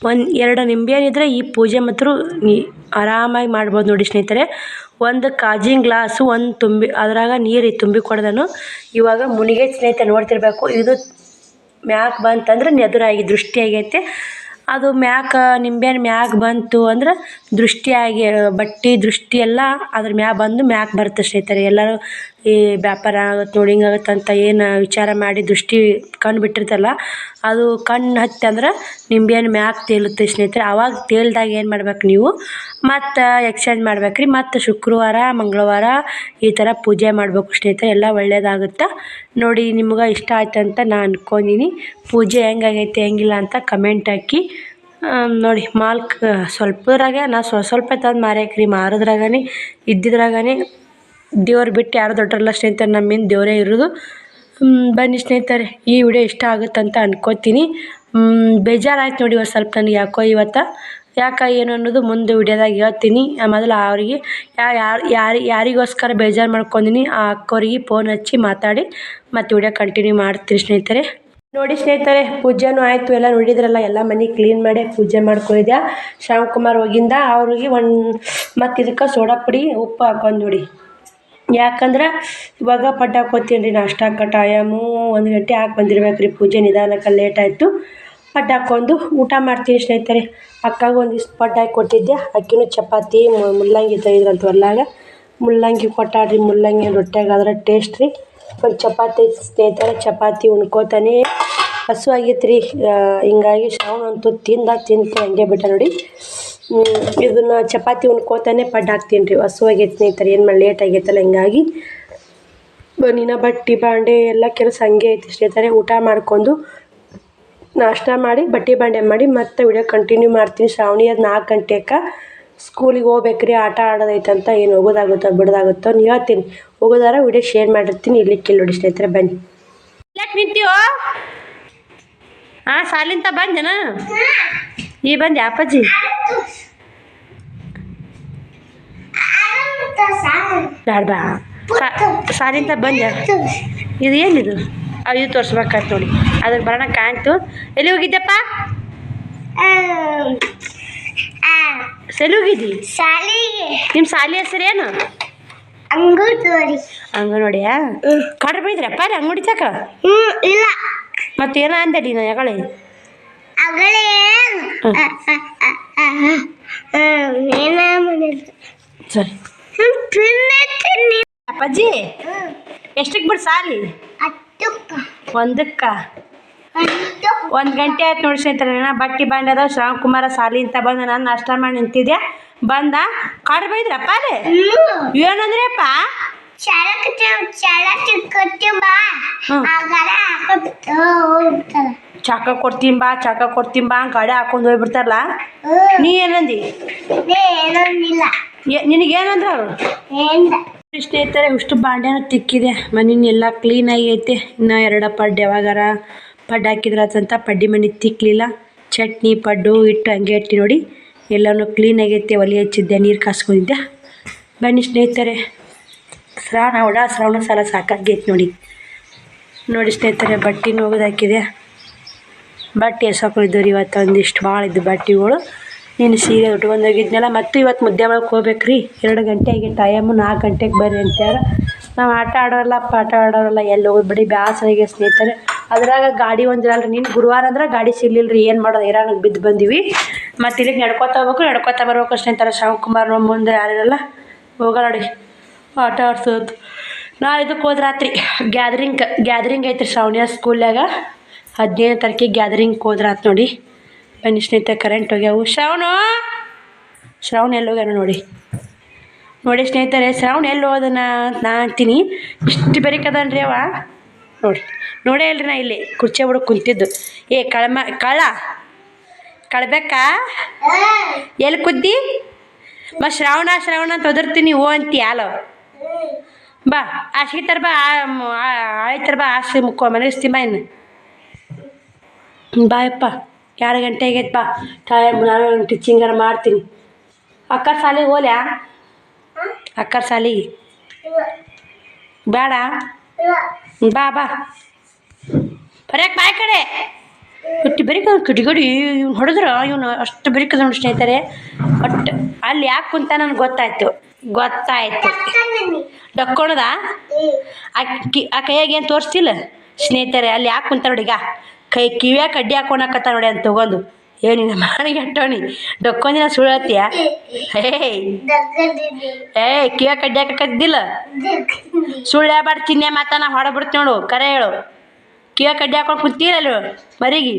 1-2 ನಿಂಬೆಹಣ್ಣು ಇದ್ದರೆ ಈ ಪೂಜೆ ಮಾತ್ರ ಆರಾಮಾಗಿ ಮಾಡ್ಬೋದು ನೋಡಿ ಸ್ನೇಹಿತರೆ. ಒಂದು ಕಾಜಿನ ಗ್ಲಾಸು ಅದ್ರಾಗ ನೀರು ತುಂಬಿ ಕೊಡ್ದನು. ಇವಾಗ ಮುನಿಗೆ ಸ್ನೇಹಿತರೆ ನೋಡ್ತಿರ್ಬೇಕು. ಇದು ಮ್ಯಾಕ್ ಬಂತಂದ್ರೆ ಎದುರಾಗಿ ದೃಷ್ಟಿ ಆಗೈತೆ. ಅದು ನಿಂಬೆಹಣ್ಣು ಮ್ಯಾಕ್ ಬಂತು ಅಂದ್ರೆ ದೃಷ್ಟಿಯಾಗಿ ಬಟ್ಟೆ ದೃಷ್ಟಿ ಎಲ್ಲ ಅದ್ರ ಬಂದು ಮ್ಯಾಕ್ ಬರುತ್ತೆ ಸ್ನೇಹಿತರೆ. ಎಲ್ಲರೂ ಈ ವ್ಯಾಪಾರ ಆಗುತ್ತೆ ನೋಡಿ ಹಿಂಗಾಗುತ್ತೆ ಅಂತ ಏನು ವಿಚಾರ ಮಾಡಿ ದೃಷ್ಟಿ ಕಣ್ಣು ಬಿಟ್ಟಿರ್ತಲ್ಲ, ಅದು ಕಣ್ಣು ಹತ್ತಿ ಅಂದ್ರೆ ನಿಂಬೆಹಣ್ಣು ಮ್ಯಾಕ್ ತೇಲುತ್ತೆ ಸ್ನೇಹಿತರೆ. ಆವಾಗ ತೇಲ್ದಾಗ ಏನು ಮಾಡ್ಬೇಕು ನೀವು ಮತ್ತು ಎಕ್ಸ್ಚೇಂಜ್ ಮಾಡ್ಬೇಕ್ರಿ. ಮತ್ತು ಶುಕ್ರವಾರ ಮಂಗಳವಾರ ಈ ಥರ ಪೂಜೆ ಮಾಡಬೇಕು ಸ್ನೇಹಿತರೆ. ಎಲ್ಲ ಒಳ್ಳೇದಾಗುತ್ತೆ ನೋಡಿ. ನಿಮ್ಗೆ ಇಷ್ಟ ಆಯ್ತು ಅಂತ ನಾನು ಅಂದ್ಕೊಂಡಿನಿ. ಪೂಜೆ ಹೆಂಗಾಗೈತೆ ಹೆಂಗಿಲ್ಲ ಅಂತ ಕಮೆಂಟ್ ಹಾಕಿ ನೋಡಿ. ಮಾಲ್ಕ್ ಸ್ವಲ್ಪದ್ರಾಗೆ ನಾ ಸ್ವಲ್ಪ ತಂದು ಮಾರ್ಯಾಕ್ರಿ. ಮಾರೋದ್ರಾಗನೇ ಇದ್ದಿದ್ರಾಗನೇ ದೇವ್ರು ಬಿಟ್ಟು ಯಾರು ದೊಡ್ಡರಲ್ಲ ಸ್ನೇಹಿತರೆ. ನಮ್ಮಿಂದ ದೇವರೇ ಇರೋದು. ಬನ್ನಿ ಸ್ನೇಹಿತರೆ, ಈ ವಿಡಿಯೋ ಇಷ್ಟ ಆಗುತ್ತಂತ ಅನ್ಕೋತೀನಿ. ಬೇಜಾರಾಯ್ತು ನೋಡಿ ಇವತ್ತು ಸ್ವಲ್ಪ ನನಗೆ. ಯಾಕೆ ಏನು ಅನ್ನೋದು ಮುಂದೆ ವಿಡಿಯೋದಾಗ ಹೇಳ್ತೀನಿ. ಮೊದಲು ಅವ್ರಿಗೆ ಯಾರಿಗೋಸ್ಕರ ಬೇಜಾರು ಮಾಡ್ಕೊಂಡಿನಿ ಆ ಅಕ್ಕವ್ರಿಗೆ ಫೋನ್ ಹಚ್ಚಿ ಮಾತಾಡಿ ಮತ್ತು ವಿಡಿಯೋ ಕಂಟಿನ್ಯೂ ಮಾಡ್ತೀನಿ ಸ್ನೇಹಿತರೆ. ನೋಡಿ ಸ್ನೇಹಿತರೆ, ಪೂಜೆನೂ ಆಯಿತು. ಎಲ್ಲ ನೋಡಿದ್ರಲ್ಲ, ಎಲ್ಲ ಮನೆ ಕ್ಲೀನ್ ಮಾಡಿ ಪೂಜೆ ಮಾಡ್ಕೊಂಡಿದ್ದೆ. ಶ್ಯಾಮ್ಕುಮಾರ್ ಹೋಗಿಂದ ಅವ್ರಿಗೆ ಮತ್ತು ಇದಕ್ಕೆ ಸೋಡಾ ಪುಡಿ ಉಪ್ಪು ಹಾಕೊಂಡು ನೋಡಿ. ಯಾಕಂದ್ರೆ ಇವಾಗ ಪಡ್ಡು ಹಾಕ್ಕೋತೀನಿ ರೀ. ನಾಷ್ಟಕ್ಕೆ ಟೈಮು 1 ಗಂಟೆ ಹಾಕಿ ಬಂದಿರ್ಬೇಕು ರೀ. ಪೂಜೆ ನಿಧಾನಕ್ಕೆ ಲೇಟ್ ಆಯಿತು. ಪಡ್ಡು ಹಾಕ್ಕೊಂಡು ಊಟ ಮಾಡ್ತೀನಿ ಸ್ನೇಹಿತರೆ. ಅಕ್ಕಾಗ ಒಂದಿಷ್ಟು ಪಡ್ಡು ಹಾಕಿ ಕೊಟ್ಟಿದ್ದೆ. ಅಕ್ಕಿನೂ ಚಪಾತಿ ಮುಲ್ಲಂಗಿ ತೆಗೆದ್ರಂತ ಹೊಲ್ಲಾಗ ಮುಲ್ಲಂಗಿ ಕೊಟ್ಟಾಡ್ರಿ. ಮುಲ್ಲಂಗಿ ರೊಟ್ಟಿಯಾಗಾದ್ರೆ ಟೇಸ್ಟ್ ರೀ. ಒಂದು ಚಪಾತಿ ಸ್ನೇಹಿತರೆ, ಚಪಾತಿ ಉಣ್ಕೋತಾನೆ ಹಸು ಆಗೈತೆ ರೀ. ಹಿಂಗಾಗಿ ಶ್ರಾವಣ ಅಂತೂ ತಿಂದು ಹಂಗೆ ಬಿಟ್ಟ ನೋಡಿ. ಇದನ್ನು ಚಪಾತಿ ಉಣ್ಕೋತಾನೆ ಪಡ್ಡು ಹಾಕ್ತೀನಿ ರೀ. ಹಸು ಆಗೈತೆ ಸ್ನೇಹಿತರೆ. ಏನು ಮಾಡಿ ಲೇಟ್ ಆಗೈತಲ್ಲ, ಹಿಂಗಾಗಿ ಬನ್ನಿನ ಬಟ್ಟೆ ಬಾಂಡೆ ಎಲ್ಲ ಕೆಲಸ ಹಂಗೆ ಐತಿ ಸ್ನೇಹಿತರೆ. ಊಟ ಮಾಡ್ಕೊಂಡು ನಾಷ್ಟ ಮಾಡಿ ಬಟ್ಟೆ ಬಾಂಡೆ ಮಾಡಿ ಮತ್ತೆ ವಿಡಿಯೋ ಕಂಟಿನ್ಯೂ ಮಾಡ್ತೀನಿ. ಶ್ರಾವಣಿ ಅದು 4 ಗಂಟೆಗೆ ಸ್ಕೂಲಿಗೆ ಹೋಗ್ಬೇಕ್ರಿ. ಆಟ ಆಡೋದೈತಂತ. ಏನು ಹೋಗೋದಾಗುತ್ತೋ ಬಿಡೋದಾಗುತ್ತೋ ನೀವು ಹೇಳ್ತೀನಿ. ಹೋಗೋದಾರ ವಿಡಿಯೋ ಶೇರ್ ಮಾಡಿರ್ತೀನಿ. ಇಲ್ಲಿಕ್ಕೆ ನೋಡಿ ಸ್ನೇಹಿತರೆ. ಬನ್ನಿ. ಯಾಕೆ ನಿಂತೀವೋ? ಸಾಲಿಂತ ಬಂದೇನ? ಈ ಬಂದೆ ಅಪ್ಪಾಜಿ? ಬೇಡ ಸಾಲಿಂತ ಬಂದೆ. ಇದು ಏನಿದು? ಇದು ತೋರಿಸ್ಬೇಕಾಯ್ತು ನೋಡಿ. ಅದಕ್ಕೆ ಬರೋಣ ಕಾಣ್ತು. ಎಲ್ಲಿ ಹೋಗಿದ್ದೆಪ್ಪ? ಹೋಗಿದ್ದಿ ನಿಮ್ಮ ಶಾಲೆ ಹೆಸರು ಏನು? ಅಂಗನವಾಡಿಯಾ? ಕಡ್ರೆ ಬೈದ್ರಪ್ಪ ರೀ ಅಂಗಡಿ ತಕ? ಇಲ್ಲ. ಮತ್ತೇನ ಅಂದಡಿ ನಾ ಯಾಗಳೆ? ಸರಿ ಅಪ್ಪಾಜಿ, ಎಷ್ಟಕ್ಕೆ ಬಿಡು ಸಾಲಿ? 1ಕ್ಕೆ. 1 ಗಂಟೆ ಆಯ್ತು ನೋಡಿ ಸ್ನೇಹಿತರೆ. ಬಟ್ಟೆ ಬಾಂಡೆ ಅದಾವ. ಶ್ರಾವಣಕುಮಾರ ಸಾಲಿ ಅಂತ ಬಂದ. ನಾನು ನಾಷ್ಟ ಮಾಡಿ ನಿಂತಿದ್ದೆ. ಬಂದ ಕಾಡು ಬೈದ್ರಪ್ಪ ಅದೇ? ಏನಂದ್ರಪ್ಪ? ಚಾಕ ಕೊಡ್ತೀನಿ ಬಾ ಗಾಡಿ ಹಾಕೊಂಡು ಹೋಗ್ಬಿಡ್ತಾರಲ್ಲ. ನೀ ಏನಂದಿ? ನಿನಗೇನಂದ್ರ ಅವರು? ಸ್ನೇಹಿತರೆ, ಇಷ್ಟು ಬಾಂಡೆನೂ ತಿಕ್ಕಿದೆ. ಮನೆಯೆಲ್ಲ ಕ್ಲೀನಾಗಿ ಐತೆ. ಇನ್ನು 2 ಪಡ್ಡು ಯಾವಾಗಾರ ಪಡ್ಡು ಹಾಕಿದ್ರಂತ ಪಡ್ಡಿ ಮನೆ ತಿಕ್ಕಲಿಲ್ಲ. ಚಟ್ನಿ ಪಡ್ಡು ಇಟ್ಟು ಹಂಗೆ ಇಟ್ಟು ನೋಡಿ. ಎಲ್ಲನೂ ಕ್ಲೀನಾಗೈತೆ. ಒಲೆ ಹಚ್ಚಿದ್ದೆ, ನೀರು ಕಾಸ್ಕೊಂಡಿದ್ದೆ. ಬನ್ನಿ ಸ್ನೇಹಿತರೆ, ಶ್ರಾವಣ ಸಾಲ ಸಾಕಾಗೈತೆ ನೋಡಿ ಸ್ನೇಹಿತರೆ. ಬಟ್ಟೆನೂ ಹೋಗೋದಾಕಿದೆ. ಬಟ್ಟೆ ಎಸೋಕೊಂಡಿದ್ದು ರೀ. ಇವತ್ತು ಒಂದಿಷ್ಟು ಭಾಳ ಇದ್ದು ಬಟ್ಟೆಗಳು. ನೀನು ಸೀರೆ ಉಟ್ಕೊಂಡು ಹೋಗಿದ್ನಲ್ಲ. ಮತ್ತು ಇವತ್ತು ಮುದ್ದೆ ಒಳಗೆ ಹೋಗ್ಬೇಕು ರೀ. 2 ಗಂಟೆ ಆಗಿ ಟೈಮು. 4 ಗಂಟೆಗೆ ಬರ್ರಿ ಅಂತ್ಯಾರ. ನಾವು ಆಟ ಆಡೋರಲ್ಲ ಎಲ್ಲಿ ಹೋಗ್ಬಿಡಿ ಬ್ಯಾಸರಿಗೆ ಸ್ನೇಹಿತರೆ. ಅದ್ರಾಗ ಗಾಡಿ ಒಂದಿರಲ್ಲ ರೀ. ನೀನು ಗುರುವಾರ ಅಂದ್ರೆ ಗಾಡಿ ಸಿಗಲಿಲ್ಲ ರೀ. ಏನು ಮಾಡೋದು, ಇರಾನಿಗೆ ಬಿದ್ದು ಬಂದೀವಿ. ಮತ್ತು ಇಲ್ಲಿಗೆ ನಡ್ಕೊತಾ ಬರ್ಬೇಕು ಸ್ನೇಹಿತರೆ. ಶ್ರಾವಣಕುಮಾರ್ ಮುಂದೆ ಯಾರಿರಲ್ಲ. ಹೋಗೋಣ ನೋಡಿ ಆಟ ಆಡ್ಸೋದು. ನಾಳೆ ಇದಕ್ಕೆ ಹೋದ ರಾತ್ರಿ ಗ್ಯಾದರಿಂಗ್ ಐತ್ರಿ ಶ್ರಾವಣಿಯ ಸ್ಕೂಲ್ನಾಗ. 15ನೇ ತಾರೀಕಿಗೆ ಗ್ಯಾದರಿಂಗ್ ಹೋದ್ರಾತ್ ನೋಡಿ. ಬನ್ನಿ ಸ್ನೇಹಿತರೆ, ಕರೆಂಟ್ ಹೋಗ್ಯಾವು. ಶ್ರಾವಣ ಎಲ್ಲಿ ಹೋಗ್ಯಾನ ನೋಡಿ ಸ್ನೇಹಿತರೆ, ಶ್ರಾವಣ ಎಲ್ಲಿ ಹೋದನ ಅಂತ ನಾ ಅಂತೀನಿ. ಇಷ್ಟು ಬೆರಿಕದನ್ರಿ ಅವ ನೋಡಿ. ನೋಡೇ ಇಲ್ರಿ ನಾ ಇಲ್ಲಿ ಕುರ್ಚಿ ಬಿಡು ಕುಂತಿದ್ದು. ಏ ಕಳ್ಬೇಕಾ ಎಲ್ಲಿ ಕುದ್ದಿ ಶ್ರಾವಣ ಅಂತ ಒದರ್ತೀನಿ ಓ ಅಂತೀಯ ಅಲೋ. ಬಾ ಹಾಸಿಗೆ ತರ ಬಾ, ಆಯ್ತರ ಬಾ, ಹಾಸಿ ಮುಕ್ಕೋ ಮನಗಿಸ್ತಿ ಬಾ ಇನ್ನು. ಬಾಯಪ್ಪ 2 ಗಂಟೆ ಆಗೈತೆ ಬಾ. ನಾನು ಟೀಚಿಂಗರ ಮಾಡ್ತೀನಿ. ಅಕ್ಕರ ಸಾಲಿಗೆ ಹೋಲ್ಯಾ? ಅಕ್ಕರ ಸಾಲಿಗೆ ಬೇಡ? ಬಾ ಬರಕ್ಕೆ ಬಾಯ್ ಕಡೆ ಕಿಟಿಗಡಿ ಇವ್ನು ಹೊಡೆದ್ರೆ ಇವನು ಅಷ್ಟು ಬೆರಿಕದ ನೋಡಿ ಸ್ನೇಹಿತರೆ. ಒಟ್ಟು ಅಲ್ಲಿ ಯಾಕೆ ಕುಂತ ನನಗೆ ಗೊತ್ತಾಯ್ತು. ಡಕ್ಕೊಣದ ಆ ಕೈಯಾಗ ಏನು ತೋರಿಸ್ತಿಲ್ಲ ಸ್ನೇಹಿತರೆ. ಅಲ್ಲಿ ಯಾಕೆ ಕುಂತ ನೋಡಿ, ಈಗ ಕಿವಿಯಾಗ ಕಡ್ಡಿ ಹಾಕೊಳಕತ್ತ ನೋಡಿ ಅಂತ ತಗೊಂಡು. ಏನಿಲ್ಲ ಮಾಡಿಗೆ ಅಟ್ಟೋಣಿ ಡಕ್ಕೊಂದಿನ ಸುಳತ್ತೀಯ. ಕಿವಿಯಾಗ ಕಡ್ಡಿ ಹಾಕಕ್ದಿಲ್ಲ, ಸುಳ್ಳು ಹೇಳ್ಬಾರ್ದು. ತಿನ್ನೆ ಮಾತಾನ ಹೊಡಬಿಡ್ತೀನಿ ನೋಡು, ಕರೆ ಹೇಳು. ಕಿವಿಯಾಗ ಕಡ್ಡಿ ಹಾಕೊಂಡು ಕುಂತೀರಲ್ಲ ಮರಿಗೆ,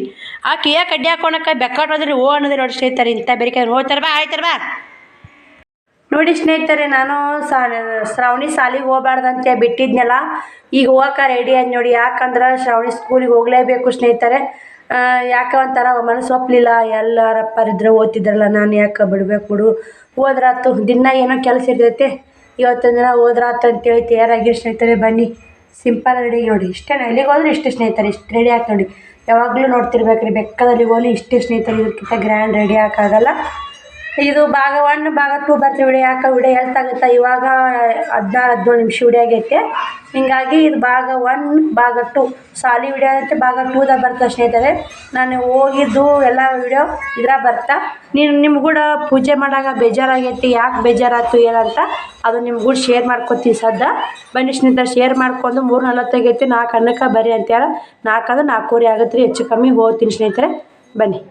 ಆ ಕಿವಿಯಾಗ ಕಡ್ಡಿ ಹಾಕೊಳಕ್ಕೆ ಬೆಕ್ಕಾಟ್ ಹೋದ್ರಿ ಓ ಅನ್ನೋದ್ರಿ ನೋಡಿ ಸ್ನೇಹಿತರೆ. ಇಂಥ ಬೆರಿಕೆ ಹೋಗ್ತಾರ ಬಾ, ಆಯ್ತಾರ ಬಾ. ನೋಡಿ ಸ್ನೇಹಿತರೆ, ನಾನು ಶ್ರಾವಣಿ ಸಾಲಿಗೆ ಹೋಗ್ಬಾರ್ದಂತೆ ಬಿಟ್ಟಿದ್ನಲ್ಲ, ಈಗ ಹೋಗಕ್ಕೆ ರೆಡಿ ಆಯ್ತು ನೋಡಿ. ಯಾಕಂದ್ರೆ ಶ್ರಾವಣಿ ಸ್ಕೂಲಿಗೆ ಹೋಗಲೇಬೇಕು ಸ್ನೇಹಿತರೆ. ಯಾಕೆ ಒಂಥರ ಮನಸ್ಸು ಒಪ್ಪಲಿಲ್ಲ. ಎಲ್ಲರಪ್ಪರಿದ್ರೆ ಓದ್ತಿದ್ರಲ್ಲ, ನಾನು ಯಾಕೆ ಬಿಡು ಹೋದ್ರಾತು. ದಿನ ಏನೋ ಕೆಲಸ ಇರ್ತೈತೆ, ಇವತ್ತೊಂದು ದಿನ ಹೋದ್ರಾತು ಅಂತೇಳಿ ತಯಾರಾಗಿ ಸ್ನೇಹಿತರೆ. ಬನ್ನಿ ಸಿಂಪಲ್ ರೆಡಿ ನೋಡಿ. ಇಷ್ಟೇ ಎಲ್ಲಿಗೆ ಹೋದ್ರೆ ಇಷ್ಟೇ ಸ್ನೇಹಿತರೆ. ಇಷ್ಟು ರೆಡಿ ಆಯ್ತು ನೋಡಿ. ಯಾವಾಗಲೂ ನೋಡ್ತಿರ್ಬೇಕ್ರಿ, ಬೆಕ್ಕದಲ್ಲಿ ಹೋಗಿ ಇಷ್ಟೇ ಸ್ನೇಹಿತರೆ. ಇದಕ್ಕಿಂತ ಗ್ರ್ಯಾಂಡ್ ರೆಡಿ ಹಾಕಾಗಲ್ಲ. ಇದು ಭಾಗ 1 ಭಾಗ 2 ಬರ್ತೀವಿ. ವಿಡಿಯೋ ಹೇಳ್ತಾಗುತ್ತೆ. ಇವಾಗ 16-17 ನಿಮಿಷ ವಿಡಿಯೋ ಆಗೈತೆ. ಹೀಗಾಗಿ ಇದು ಭಾಗ 1 ಭಾಗ 2 ಸಾಲಿ ವಿಡಿಯೋ ಐತೆ. ಭಾಗ 2ದಾಗ ಬರ್ತದೆ ಸ್ನೇಹಿತರೆ. ನಾನು ಹೋಗಿದ್ದು ಎಲ್ಲ ವಿಡಿಯೋ ಇದ್ರಾಗ ಬರ್ತಾ. ನಿಮ್ಗೆ ಕೂಡ ಪೂಜೆ ಮಾಡಾಗ ಬೇಜಾರಾಗೈತಿ, ಯಾಕೆ ಬೇಜಾರಾಯ್ತು ಏನಂತ ಅದು ನಿಮ್ಗೆ ಕೂಡ ಶೇರ್ ಮಾಡ್ಕೊತೀವಿ ಸದ್ದ. ಬನ್ನಿ ಸ್ನೇಹಿತರೆ, ಶೇರ್ ಮಾಡ್ಕೊಂಡು 3:40 ಆಗೈತಿ. 4 ಅನ್ನಕ್ಕೆ ಬರ್ರಿ ಅಂತೇಳ. 4 4:15 ಆಗುತ್ತೆ ರೀ, ಹೆಚ್ಚು ಕಮ್ಮಿ ಹೋಗ್ತೀನಿ ಸ್ನೇಹಿತರೆ. ಬನ್ನಿ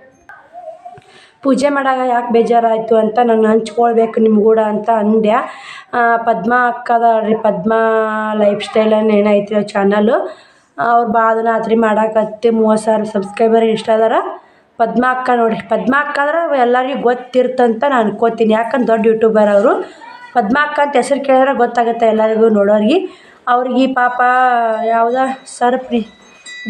ಪೂಜೆ ಮಾಡಾಗ ಯಾಕೆ ಬೇಜಾರಾಯಿತು ಅಂತ ನಾನು ಹಂಚ್ಕೊಳ್ಬೇಕು ನಿಮ್ಗೂಡ ಅಂತ ಅಂದೆ. ಪದ್ಮ ಅಕ್ಕದಾಳ್ರಿ, ಪದ್ಮ ಲೈಫ್ ಸ್ಟೈಲ್ ಏನೈತಿ ಚಾನಲ್ಲು. ಅವ್ರು ಭಾಳ ದಿನ ಆತ್ರಿ ಮಾಡಾಕತ್ತಿ. 30,000 ಸಬ್ಸ್ಕ್ರೈಬರ್ ಇಷ್ಟ ಅದಾರ. ಪದ್ಮ ಅಕ್ಕ ನೋಡಿರಿ, ಪದ್ಮ ಅಕ್ಕ ಅಂದ್ರೆ ಎಲ್ಲರಿಗೂ ಗೊತ್ತಿರ್ತಂತ ನಾನು ಅನ್ಕೋತೀನಿ. ಯಾಕಂದ್ರೆ ದೊಡ್ಡ ಯೂಟ್ಯೂಬರ್ ಅವರು. ಪದ್ಮ ಅಕ್ಕ ಅಂತ ಹೆಸರು ಕೇಳಿದ್ರೆ ಗೊತ್ತಾಗುತ್ತೆ ಎಲ್ಲರಿಗೂ ನೋಡೋರಿಗೆ. ಅವ್ರಿಗೆ ಪಾಪ ಯಾವುದೋ ಸರ್ಪ್ರಿ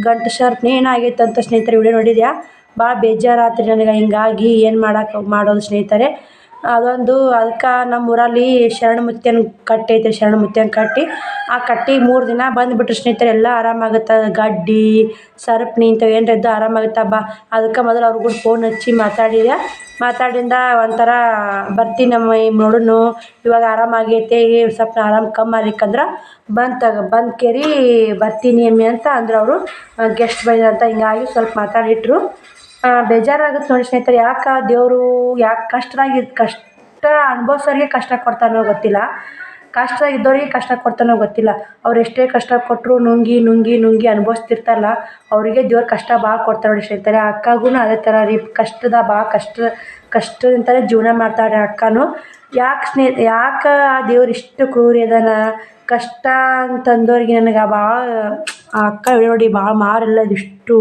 ಗಂಟು ಸರ್ಪ್ನಿ ಏನಾಗೈತೆ ಅಂತ ಸ್ನೇಹಿತರೆ ವಿಡಿಯೋ ನೋಡಿದ್ಯಾ. ಭಾಳ ಬೇಜಾರಾತ್ರಿ ನನಗೆ. ಹಿಂಗಾಗಿ ಏನು ಮಾಡೋದು ಸ್ನೇಹಿತರೆ. ಅದೊಂದು ಅದಕ್ಕೆ ನಮ್ಮ ಊರಲ್ಲಿ ಶರಣ ಮುತ್ಯನ ಕಟ್ಟಿ ಐತೆ. ಶರಣ ಮುತ್ಯನ ಕಟ್ಟಿ, ಆ ಕಟ್ಟಿಗೆ 3 ದಿನ ಬಂದುಬಿಟ್ರು ಸ್ನೇಹಿತರೆ. ಎಲ್ಲ ಆರಾಮಾಗುತ್ತೆ. ಗಡ್ಡಿ ಸರ್ಪ್ನಿ ಇಂಥವು ಏನರ ಇದ್ದು ಆರಾಮಾಗುತ್ತೆ. ಅದಕ್ಕೆ ಮೊದಲು ಅವ್ರು ಕೂಡ ಫೋನ್ ಹಚ್ಚಿ ಮಾತಾಡಿಂದ ಒಂಥರ ಬರ್ತೀನಿ ನಮ್ಮ ನೋಡುನು, ಇವಾಗ ಆರಾಮಾಗೈತೆ, ಸ್ವಲ್ಪ ಆರಾಮ ಕಮ್ಮಿ ಆಗ್ಲಿಕ್ಕಂದ್ರೆ ಬಂದು ಕೇರಿ ಬರ್ತೀನಿ ಅಮ್ಮಿ ಅಂತ ಅಂದ್ರೆ ಅವರು. ಗೆಸ್ಟ್ ಬಂದಂತ ಹಿಂಗಾಗಿ ಸ್ವಲ್ಪ ಮಾತಾಡಿಟ್ರು. ಬೇಜಾರಾಗುತ್ತೆ ನೋಡಿ ಸ್ನೇಹಿತರೆ. ಯಾಕೆ ದೇವರು ಯಾಕೆ ಕಷ್ಟ ಅನುಭವಿಸೋರಿಗೆ ಕಷ್ಟ ಕೊಡ್ತಾನೋ ಗೊತ್ತಿಲ್ಲ, ಕಷ್ಟ ಇದ್ದವ್ರಿಗೆ ಕಷ್ಟ ಕೊಡ್ತಾನೋ ಗೊತ್ತಿಲ್ಲ. ಅವ್ರು ಎಷ್ಟೇ ಕಷ್ಟ ಕೊಟ್ಟರು ನುಂಗಿ ಅನುಭವಿಸ್ತಿರ್ತಾರಲ್ಲ, ಅವರಿಗೆ ದೇವ್ರು ಕಷ್ಟ ಭಾಳ ಕೊಡ್ತಾರೆ ನೋಡಿ ಸ್ನೇಹಿತರೆ. ಅಕ್ಕಗೂ ಅದೇ ಥರ ರೀ, ಭಾಳ ಕಷ್ಟದಿಂದಲೇ ಜೀವನ ಮಾಡ್ತಾಳೆ ಅಕ್ಕನೂ. ಯಾಕೆ ಆ ದೇವ್ರು ಇಷ್ಟು ಕ್ರೂರಿ ಅದಾನ, ಕಷ್ಟ ಅಂತಂದವ್ರಿಗೆ ನನಗೆ ಭಾಳ ಆ ಅಕ್ಕ ನೋಡಿ ಭಾಳ ಮಾರೆಲ್ಲ ಇದಿಷ್ಟು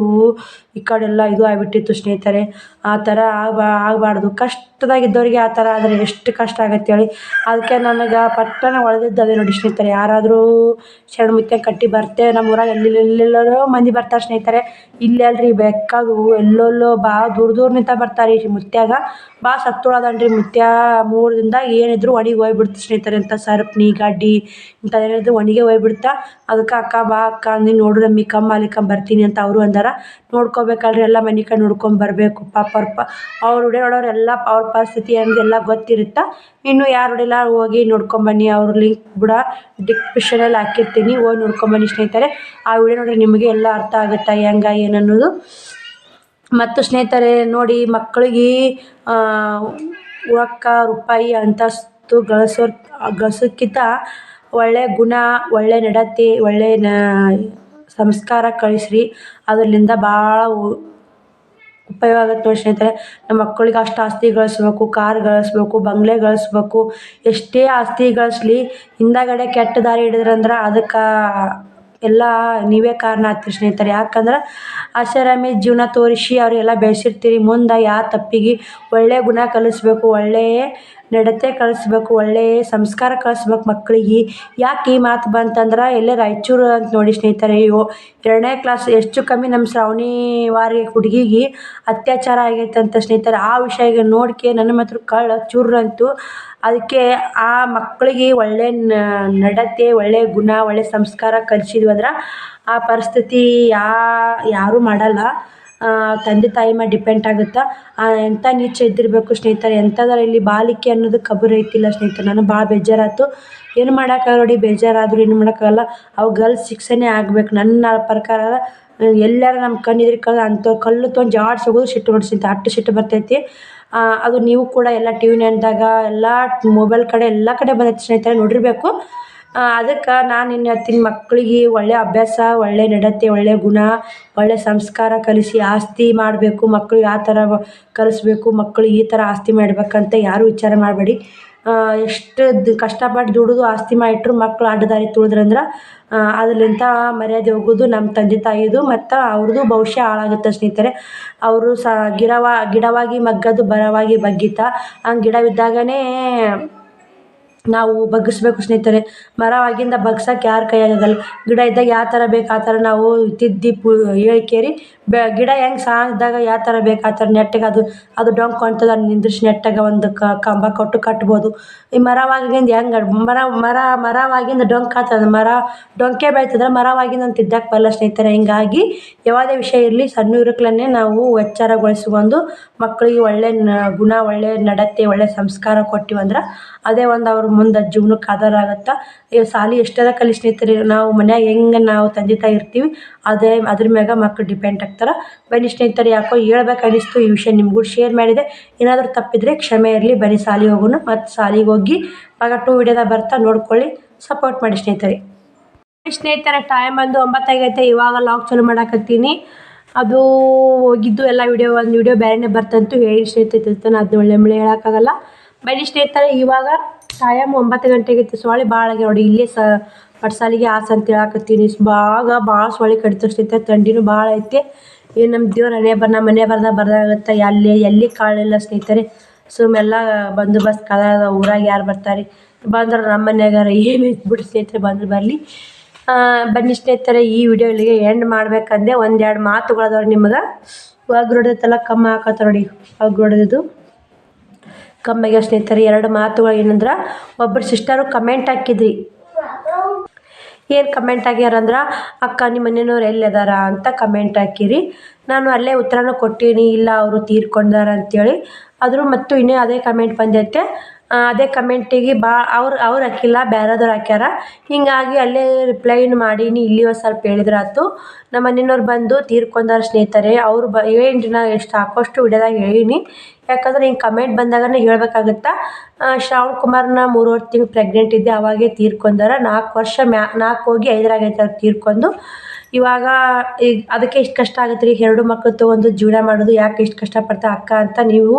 ಈ ಕಡೆಲ್ಲ ಇದು ಆಗಿಬಿಟ್ಟಿತ್ತು ಸ್ನೇಹಿತರೆ. ಆ ಥರ ಆಗಬಾರ್ದು. ಕಷ್ಟದಾಗಿದ್ದವ್ರಿಗೆ ಆ ಥರ ಆದರೆ ಎಷ್ಟು ಕಷ್ಟ ಆಗತ್ತೆ ಹೇಳಿ. ಅದಕ್ಕೆ ನನಗೆ ಪಟ್ಟಣ ಹೊಳೆದಿದ್ದವೆ ನೋಡಿ ಸ್ನೇಹಿತರೆ. ಯಾರಾದರೂ ಶರಣ ಮುತ್ಯ ಕಟ್ಟಿ ಬರ್ತೇವೆ ನಮ್ಮ ಊರಾಗ ಎಲ್ಲೆಲ್ಲೋ ಮಂದಿ ಬರ್ತಾರೆ ಸ್ನೇಹಿತರೆ. ಇಲ್ಲೆಲ್ರಿ ಬೆಕ್ಕದು ಎಲ್ಲೆಲ್ಲೋ ಭಾಳ ದೂರನಿಂದ ಬರ್ತಾರೆ. ಈ ಮುತ್ಯಾಗ ಭಾಳ ಸತ್ತುಳದನ್ರಿ ಮುತ್ಯ. 3 ದಿನದಾಗ ಏನಿದ್ರು ಒಣಗಿ ಹೋಗ್ಬಿಡ್ತು ಸ್ನೇಹಿತರೆ. ಅಂತ ಸರ್ಪ್ನಿ ಗಡ್ಡಿ ಇಂಥದ್ದೇನಿದ್ರು ಒಣಗಿ ಹೋಗ್ಬಿಡ್ತಾ. ಅದಕ್ಕೆ ಅಕ್ಕ ಬಾ ಅಕ್ಕ ಅಂದು ನೋಡು ನಮ್ಮಿ ಕಮ್ಮಿ ಬರ್ತೀನಿ ಅಂತ ಅವರು ಅಂದಾರ. ನೋಡ್ಕೋಬೇಕಲ್ರಿ, ಎಲ್ಲ ಮನೆ ಕಡೆ ನೋಡ್ಕೊಂಬರ್ಬೇಕು. ಪಾಪ ಅವ್ರು ವಿಡಿಯೋ ನೋಡೋರೆಲ್ಲ ಅವ್ರ ಪರಿಸ್ಥಿತಿ ಎಲ್ಲ ಗೊತ್ತಿರುತ್ತೆ. ಇನ್ನು ಯಾರು ನೋಡಿಲ್ಲ ಹೋಗಿ ನೋಡ್ಕೊಂಬನ್ನಿ. ಅವ್ರ ಲಿಂಕ್ ಕೂಡ ಡಿಸ್ಕ್ರಿಪ್ಷನಲ್ಲಿ ಹಾಕಿರ್ತೀನಿ, ಹೋಗಿ ನೋಡ್ಕೊಂಬನ್ನಿ ಸ್ನೇಹಿತರೆ. ಆ ವಿಡಿಯೋ ನೋಡಿರಿ ನಿಮಗೆ ಎಲ್ಲ ಅರ್ಥ ಆಗುತ್ತೆ ಹೆಂಗೆ ಏನು ಅನ್ನೋದು. ಮತ್ತು ಸ್ನೇಹಿತರೆ ನೋಡಿ, ಮಕ್ಕಳಿಗೆ ರೊಕ್ಕ ರೂಪಾಯಿ ಅಂತಸ್ತು ಗಳಿಸೋಕ್ಕಿಂತ ಒಳ್ಳೆಯ ಗುಣ, ಒಳ್ಳೆಯ ನಡತೆ, ಒಳ್ಳೆಯ ಸಂಸ್ಕಾರ ಕಳಿಸ್ರಿ. ಅದರಿಂದ ಭಾಳ ಉಪಯೋಗ ಆಗುತ್ತೆ ನೋಡಿ ಸ್ನೇಹಿತರೆ. ನಮ್ಮ ಮಕ್ಕಳಿಗೆ ಅಷ್ಟು ಆಸ್ತಿ ಗಳಿಸ್ಬೇಕು, ಕಾರ್ ಗಳಿಸ್ಬೇಕು, ಬಂಗ್ಲೆ ಗಳಿಸ್ಬೇಕು. ಎಷ್ಟೇ ಆಸ್ತಿ ಗಳಿಸ್ಲಿ, ಹಿಂದಗಡೆ ಕೆಟ್ಟ ದಾರಿ ಹಿಡಿದ್ರಂದ್ರೆ ಅದಕ್ಕೆ ಎಲ್ಲ ನೀವೇ ಕಾರಣ ಆಗ್ತೀರಿ ಸ್ನೇಹಿತರೆ. ಯಾಕಂದ್ರೆ ಆಷಾರಾಮಿ ಜೀವನ ತೋರಿಸಿ ಅವರೆಲ್ಲ ಬೆಳೆಸಿರ್ತೀರಿ. ಮುಂದೆ ಯಾವ ತಪ್ಪಿಗೆ ಒಳ್ಳೆಯ ಗುಣ ಕಲಿಸ್ಬೇಕು, ಒಳ್ಳೆಯ ನಡತೆ ಕಲಿಸ್ಬೇಕು, ಒಳ್ಳೆಯ ಸಂಸ್ಕಾರ ಕಲಿಸ್ಬೇಕು ಮಕ್ಕಳಿಗೆ. ಯಾಕೆ ಈ ಮಾತು ಬಂತಂದ್ರೆ ಎಲ್ಲೇ ರಾಯಚೂರು ಅಂತ ನೋಡಿ ಸ್ನೇಹಿತರೆ, 2ನೇ ಕ್ಲಾಸ್ ಹೆಚ್ಚು ಕಮ್ಮಿ ನಮ್ಮ ಶ್ರಾವಣಿ ವಾರಿ ಹುಡುಗಿಗೆ ಅತ್ಯಾಚಾರ ಆಗೈತೆ ಅಂತ ಸ್ನೇಹಿತರೆ. ಆ ವಿಷಯ ನೋಡ್ಕೆ ನನ್ನ ಮಾತ್ರ ಕಳ್ಳ ಚುರ್ರಂತು. ಅದಕ್ಕೆ ಆ ಮಕ್ಕಳಿಗೆ ಒಳ್ಳೆ ನಡತೆ, ಒಳ್ಳೆಯ ಗುಣ, ಒಳ್ಳೆಯ ಸಂಸ್ಕಾರ ಕಲಿಸಿದ್ವಿ ಅಂದ್ರೆ ಆ ಪರಿಸ್ಥಿತಿ ಯಾರೂ ಮಾಡಲ್ಲ. ತಂದೆ ತಾಯಿ ಮೇಲೆ ಡಿಪೆಂಡ್ ಆಗುತ್ತೆ. ಎಂಥ ನೀಚ ಇದ್ದಿರಬೇಕು ಸ್ನೇಹಿತರೆ, ಎಂಥದಾರ ಇಲ್ಲಿ ಬಾಲಿಕೆ ಅನ್ನೋದು ಖಬರ್ ಐತಿಲ್ಲ ಸ್ನೇಹಿತರೆ. ನನಗೆ ಭಾಳ ಬೇಜಾರಾಯ್ತು. ಏನು ಮಾಡೋಕ್ಕಾಗಲ್ಲ ನೋಡಿ, ಬೇಜಾರಾದರೂ ಏನು ಮಾಡೋಕ್ಕಾಗಲ್ಲ. ಅವು ಗರ್ಲ್ಸ್ ಶಿಕ್ಷೆನೇ ಆಗ್ಬೇಕು ನನ್ನ ಪ್ರಕಾರ. ಎಲ್ಲಾರ ನಮ್ಮ ಕಣ್ಣಿದ್ರೆ ಅಂಥವ್ರು ಕಲ್ಲು ತೊಗೊಂಡು ಜಾಡ್ಸಿ ಹೋಗೋದು ಸಿಟ್ಟು ಬರ್ತೈತಿ, ಅಷ್ಟು ಸಿಟ್ಟು ಬರ್ತೈತಿ. ಅದು ನೀವು ಕೂಡ ಎಲ್ಲ ಟಿ ವಿ ನೈನ್ದಾಗ ಎಲ್ಲ ಮೊಬೈಲ್ ಕಡೆ ಎಲ್ಲ ಕಡೆ ಬಂದೈತಿ ಸ್ನೇಹಿತರೆ, ನೋಡಿರಬೇಕು. ಅದಕ್ಕೆ ನಾನು ಇನ್ನು ಹೇಳ್ತೀನಿ, ಮಕ್ಕಳಿಗೆ ಒಳ್ಳೆಯ ಅಭ್ಯಾಸ, ಒಳ್ಳೆಯ ನಡತೆ, ಒಳ್ಳೆಯ ಗುಣ, ಒಳ್ಳೆಯ ಸಂಸ್ಕಾರ ಕಲಿಸಿ ಆಸ್ತಿ ಮಾಡಬೇಕು. ಮಕ್ಳಿಗೆ ಆ ಥರ ಕಲಿಸ್ಬೇಕು. ಮಕ್ಕಳು ಈ ಥರ ಆಸ್ತಿ ಮಾಡ್ಬೇಕಂತ ಯಾರೂ ವಿಚಾರ ಮಾಡಬೇಡಿ. ಎಷ್ಟು ಕಷ್ಟಪಟ್ಟು ದುಡಿದು ಆಸ್ತಿ ಮಾಡಿಟ್ರು ಮಕ್ಕಳು ಅಡ್ಡದಾರಿ ತುಳಿದ್ರಂದ್ರೆ ಅದರಿಂದ ಮರ್ಯಾದೆ ಹೋಗೋದು ನಮ್ಮ ತಂದೆ ತಾಯಿದು ಮತ್ತು ಅವ್ರದ್ದು ಭವಿಷ್ಯ ಹಾಳಾಗುತ್ತೆ ಸ್ನೇಹಿತರೆ. ಅವರು ಗಿಡವಾಗಿ ಮಗ್ಗದು ಬರವಾಗಿ ಬಗ್ಗಿತ. ಹಂಗೆ ಗಿಡವಿದ್ದಾಗನೇ ನಾವು ಬಗ್ಗಿಸ್ಬೇಕು ಸ್ನೇಹಿತರೆ. ಮರವಾಗಿಂದ ಬಗ್ಸಕ್ಕೆ ಯಾರ ಕೈಯಾಗಲ್ಲ. ಗಿಡ ಇದ್ದಾಗ ಯಾವ ಥರ ಬೇಕು ಆ ಥರ ನಾವು ತಿದ್ದಿ ಹೇಳ್ಕೇರಿ ಗಿಡ ಹೆಂಗೆ ಇದ್ದಾಗ ಯಾವ ಥರ ಬೇಕು ಆ ಥರ ನೆಟ್ಟಗೆ ಅದು ಡೊಂಕು ಅಂತದ ನಿಂದ್ರಿಸಿ ನೆಟ್ಟಗೆ ಒಂದು ಕಂಬ ಕಟ್ಬೋದು. ಈ ಮರವಾಗಿಂದ ಹೆಂಗೆ ಮರವಾಗಿಂದ ಡೊಂಕು ಆಗ್ತದೆ, ಡೊಂಕೆ ಬೆಳ್ತದ್ರೆ ಮರವಾಗಿಂದ ಅಂತ ತಿದ್ದಕ್ಕೆ ಬರಲ್ಲ ಸ್ನೇಹಿತರೆ. ಹಿಂಗಾಗಿ ಯಾವುದೇ ವಿಷಯ ಇರಲಿ ಸಣ್ಣ ಇರಕ್ಲೇ ನಾವು ಎಚ್ಚರಗೊಳಿಸ್ಕೊಂಡು ಮಕ್ಕಳಿಗೆ ಒಳ್ಳೆ ಗುಣ, ಒಳ್ಳೆ ನಡತೆ, ಒಳ್ಳೆ ಸಂಸ್ಕಾರ ಕೊಟ್ಟಿವಂದ್ರೆ ಅದೇ ಒಂದು ಅವ್ರ ಮುಂದೆ ಜೀವನಕ್ಕೆ ಆಧಾರ ಆಗುತ್ತೆ. ಶಾಲೆ ಎಷ್ಟೆಲ್ಲ ಕಲಿ ಸ್ನೇಹಿತರೆ, ನಾವು ಮನ್ಯಾಗ ಹೆಂಗೆ ನಾವು ತಂದೆ ತಾಯಿ ಇರ್ತೀವಿ ಅದ್ರ ಮ್ಯಾಗ ಮಕ್ಕಳು ಡಿಪೆಂಡ್ ಆಗ್ತಾರೆ. ಬನ್ನಿ ಸ್ನೇಹಿತರೆ, ಯಾಕೋ ಹೇಳ್ಬೇಕು ಅನ್ನಿಸ್ತು, ಈ ವಿಷಯ ನಿಮ್ಗೂ ಶೇರ್ ಮಾಡಿದೆ. ಏನಾದರೂ ತಪ್ಪಿದ್ರೆ ಕ್ಷಮೆ ಇರಲಿ. ಬನ್ನಿ ಶಾಲೆಗೆ ಹೋಗೋಣ. ಮತ್ತು ಶಾಲೆಗೆ ಹೋಗಿ ಆಗ 2 ವಿಡಿಯೋದಾಗ ಬರ್ತಾ ನೋಡ್ಕೊಳ್ಳಿ, ಸಪೋರ್ಟ್ ಮಾಡಿ ಸ್ನೇಹಿತರೆ. ಟೈಮ್ ಬಂದು 9 ಆಗೈತೆ. ಇವಾಗ ಲಾಗ್ ಚಾಲು ಮಾಡಾಕತ್ತೀನಿ. ಅದು ಹೋಗಿದ್ದು ಎಲ್ಲ ಒಂದು ವಿಡಿಯೋ ಬೇರೆನೇ ಬರ್ತಂತೂ ಹೇಳಿ ಸ್ನೇಹಿತರೆ, ಅದನ್ನ ಒಳ್ಳೆ ಹೇಳೋಕ್ಕಾಗಲ್ಲ. ಬನ್ನಿ ಸ್ನೇಹಿತರೆ, ಇವಾಗ ಟೈಮ್ 9 ಗಂಟೆಗೆ ಐತಿ. ಸೊಳ್ಳೆ ಭಾಳ ಆಗ್ಯಾವ ನೋಡಿ. ಇಲ್ಲೇ ಪಡ್ಸಾಲಿಗೆ ಆಸೆ ಅಂತ ಹೇಳಾಕತ್ತೀನಿ. ಭಾಳ ಸೊಳ್ಳೆ ಕಡಿತ ಸ್ನೇಹಿತರೆ. ಥಂಡಿನೂ ಭಾಳ ಐತಿ. ಏನು ನಮ್ಮ ದೇವ್ರ ನಮ್ಮ ಮನೆ ಬರ್ದಾಗುತ್ತೆ. ಎಲ್ಲಿ ಕಾಳಿಲ್ಲ ಸ್ನೇಹಿತರೆ. ಸುಮ್ಮೆಲ್ಲ ಬಂದೋಬಸ್ತ್ ಕದ ಊರಾಗ ಯಾರು ಬರ್ತಾರೆ ಬಂದ್ರೆ ನಮ್ಮ ಮನ್ಯಾಗಾರ ಏನು ಇದ್ಬಿಟ್ಟು ಸ್ನೇಹಿತರೆ, ಬಂದ್ರೆ ಬರಲಿ. ಬನ್ನಿ ಸ್ನೇಹಿತರೆ, ಈ ವಿಡಿಯೋ ಇಲ್ಲಿಗೆ ಎಂಡ್ ಮಾಡ್ಬೇಕಂದೆ. 1-2 ಮಾತುಗಳದವ್ರು ನಿಮ್ಗೆ. ಒಗ್ಗರೊಡೆದೆಲ್ಲ ಕಮ್ಮಿ ಹಾಕತ್ತ ನೋಡಿ. ಒಗ್ಗರೊಡೆದು ಕಮ್ಮಿಗೆ ಸ್ನೇಹಿತರೆ. 2 ಮಾತುಗಳು ಏನಂದ್ರೆ, ಒಬ್ಬರು ಸಿಸ್ಟರು ಕಮೆಂಟ್ ಹಾಕಿದ್ರಿ. ಏನು ಕಮೆಂಟ್ ಆಗ್ಯಾರಂದ್ರೆ, ಅಕ್ಕ ನಿಮ್ಮ ಮನೆಯವ್ರು ಎಲ್ಲಿದಾರ ಅಂತ ಕಮೆಂಟ್ ಹಾಕಿರಿ. ನಾನು ಅಲ್ಲೇ ಉತ್ತರನೂ ಕೊಟ್ಟೀನಿ, ಇಲ್ಲ ಅವರು ತೀರ್ಕೊಂಡಾರ ಅಂತೇಳಿ. ಆದರೂ ಮತ್ತು ಇನ್ನೂ ಅದೇ ಕಮೆಂಟ್ ಬಂದೈತೆ. ಅದೇ ಕಮೆಂಟಿಗೆ ಅವ್ರು ಹಾಕಿಲ್ಲ, ಬೇರೆದವ್ರು ಹಾಕ್ಯಾರ. ಹೀಗಾಗಿ ಅಲ್ಲೇ ರಿಪ್ಲೈನ್ ಮಾಡೀನಿ. ಇಲ್ಲಿ ಒಂದು ಸ್ವಲ್ಪ ಹೇಳಿದ್ರಾತು. ನಮ್ಮ ಮನೆಯವ್ರು ಬಂದು ತೀರ್ಕೊಂಡಾರ ಸ್ನೇಹಿತರೆ. ಅವರು ಹೇಳಿನ್ರಿ, ನಾ ಎಷ್ಟು ಹಾಕೋಷ್ಟು ವಿಡಿಯೋದಾಗ ಹೇಳೀನಿ. ಯಾಕಂದ್ರೆ ಹಿಂಗೆ ಕಮೆಂಟ್ ಬಂದಾಗನೇ ಹೇಳ್ಬೇಕಾಗುತ್ತಾ. ಶ್ರಾವಣ್ ಕುಮಾರ್ನ 3 ತಿಂಗಳು ಪ್ರೆಗ್ನೆಂಟ್ ಇದ್ದೆ, ಅವಾಗೇ ತೀರ್ಕೊಂಡಾರ. 4 ವರ್ಷ 4 ಹೋಗಿ 5ರಾಗೈತೆ ಅವ್ರು ತೀರ್ಕೊಂಡು. ಇವಾಗ ಈಗ ಅದಕ್ಕೆ ಇಷ್ಟು ಕಷ್ಟ ಆಗುತ್ತೆ ರೀ. 2 ಮಕ್ಕಳು ತೊಗೊಂಡು ಜೀವನ ಮಾಡೋದು ಯಾಕೆ ಇಷ್ಟು ಕಷ್ಟಪಡ್ತಾ ಅಕ್ಕ ಅಂತ ನೀವು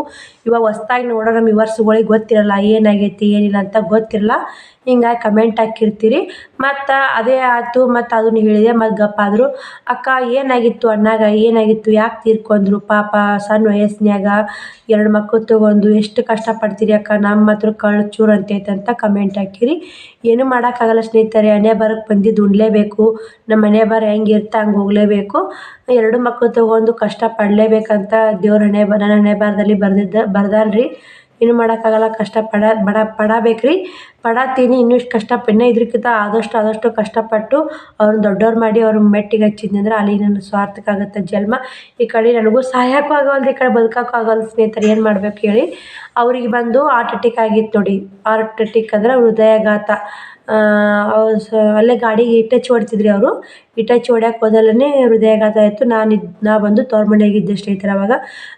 ಇವಾಗ ಹೊಸ್ದಾಗಿ ನೋಡೋ ನಮ್ಮ ವ್ಯೂವರ್ಸ್ಗಳಿಗೆ ಗೊತ್ತಿರಲ್ಲ ಏನಾಗೈತಿ ಏನಿಲ್ಲ ಅಂತ ಗೊತ್ತಿರಲ್ಲ. ಹಿಂಗಾಗಿ ಕಮೆಂಟ್ ಹಾಕಿರ್ತೀರಿ. ಮತ್ತು ಅದೇ ಆಯ್ತು, ಮತ್ತು ಅದನ್ನು ಹೇಳಿದೆ. ಮತ್ತು ಗಪ್ಪಾದರು, ಅಕ್ಕ ಏನಾಗಿತ್ತು ಅಣ್ಣಾಗ, ಏನಾಗಿತ್ತು, ಯಾಕೆ ತೀರ್ಕೊಂಡ್ರು ಪಾಪ ಸಣ್ಣ ವಯಸ್ಸಿನಾಗ 2 ಮಕ್ಕಳು ತೊಗೊಂಡು ಎಷ್ಟು ಕಷ್ಟಪಡ್ತೀರಿ ಅಕ್ಕ, ನಮ್ಮ ಹತ್ರ ಕಳ್ಳು ಚೂರು ಅಂತೈತೆ ಅಂತ ಕಮೆಂಟ್ ಹಾಕಿರಿ. ಏನೂ ಮಾಡೋಕ್ಕಾಗಲ್ಲ ಸ್ನೇಹಿತರೆ. ಹಣೆ ಬರಕ್ಕೆ ಬಂದಿದ್ದು ಉಣ್ಲೇಬೇಕು. ನಮ್ಮ ಹಣೆ ಬರ ಹೆಂಗೆ ಇರ್ತಾ ಹಂಗೆ ಹೋಗಲೇಬೇಕು. 2 ಮಕ್ಕಳು ತೊಗೊಂಡು ಕಷ್ಟ ಪಡಲೇಬೇಕಂತ ದೇವ್ರ ನನ್ನ ಹಣೆ ಬರದಲ್ಲಿ ಬರ್ದಾನ್ರಿ. ಏನು ಮಾಡೋಕ್ಕಾಗಲ್ಲ. ಕಷ್ಟ ಪಡಬೇಕ್ರಿ. ಪಡತ್ತೀನಿ. ಇನ್ನೂ ಇಷ್ಟು ಇನ್ನೂ ಇದ್ರಕ್ಕಿಂತ ಆದಷ್ಟು ಕಷ್ಟಪಟ್ಟು ಅವ್ರನ್ನ ದೊಡ್ಡವ್ರು ಮಾಡಿ ಅವ್ರ ಮೆಟ್ಟಿಗೆ ಹಚ್ಚಿದ್ನಂದ್ರೆ ಅಲ್ಲಿ ನನ್ನ ಸಾರ್ಥಕ ಆಗುತ್ತೆ ಜನ್ಮ. ಈ ಕಡೆ ನನಗೂ ಸಾಯೋಕ್ಕೂ ಆಗವಲ್ದು, ಈ ಕಡೆ ಬದುಕೋಕ್ಕೂ ಆಗವಲ್ದು ಸ್ನೇಹಿತರೆ. ಏನು ಮಾಡ್ಬೇಕು ಹೇಳಿ. ಅವ್ರಿಗೆ ಬಂದು ಹಾರ್ಟ್ ಅಟ್ಯಾಕ್ ಆಗಿತ್ತು ನೋಡಿ. ಹಾರ್ಟ್ ಅಟ್ಯಾಕ್ ಅಂದ್ರೆ ಹೃದಯಾಘಾತ. ಅಲ್ಲೇ ಗಾಡಿಗೆ ಇಟ್ಟಚ್ಚಿ ಹೊಡ್ತಿದ್ರಿ ಅವರು. ಇಟ್ಟಚ್ಚಿ ಹೊಡ್ಯಕ್ಕೆ ಹೋದಲ್ಲೇ ಹೃದಯಾಘಾತ ಆಯಿತು. ನಾ ಬಂದು ತವ್ರ ಮನೆಯಾಗಿದ್ದೆ ಸ್ನೇಹಿತರೆ ಅವಾಗ.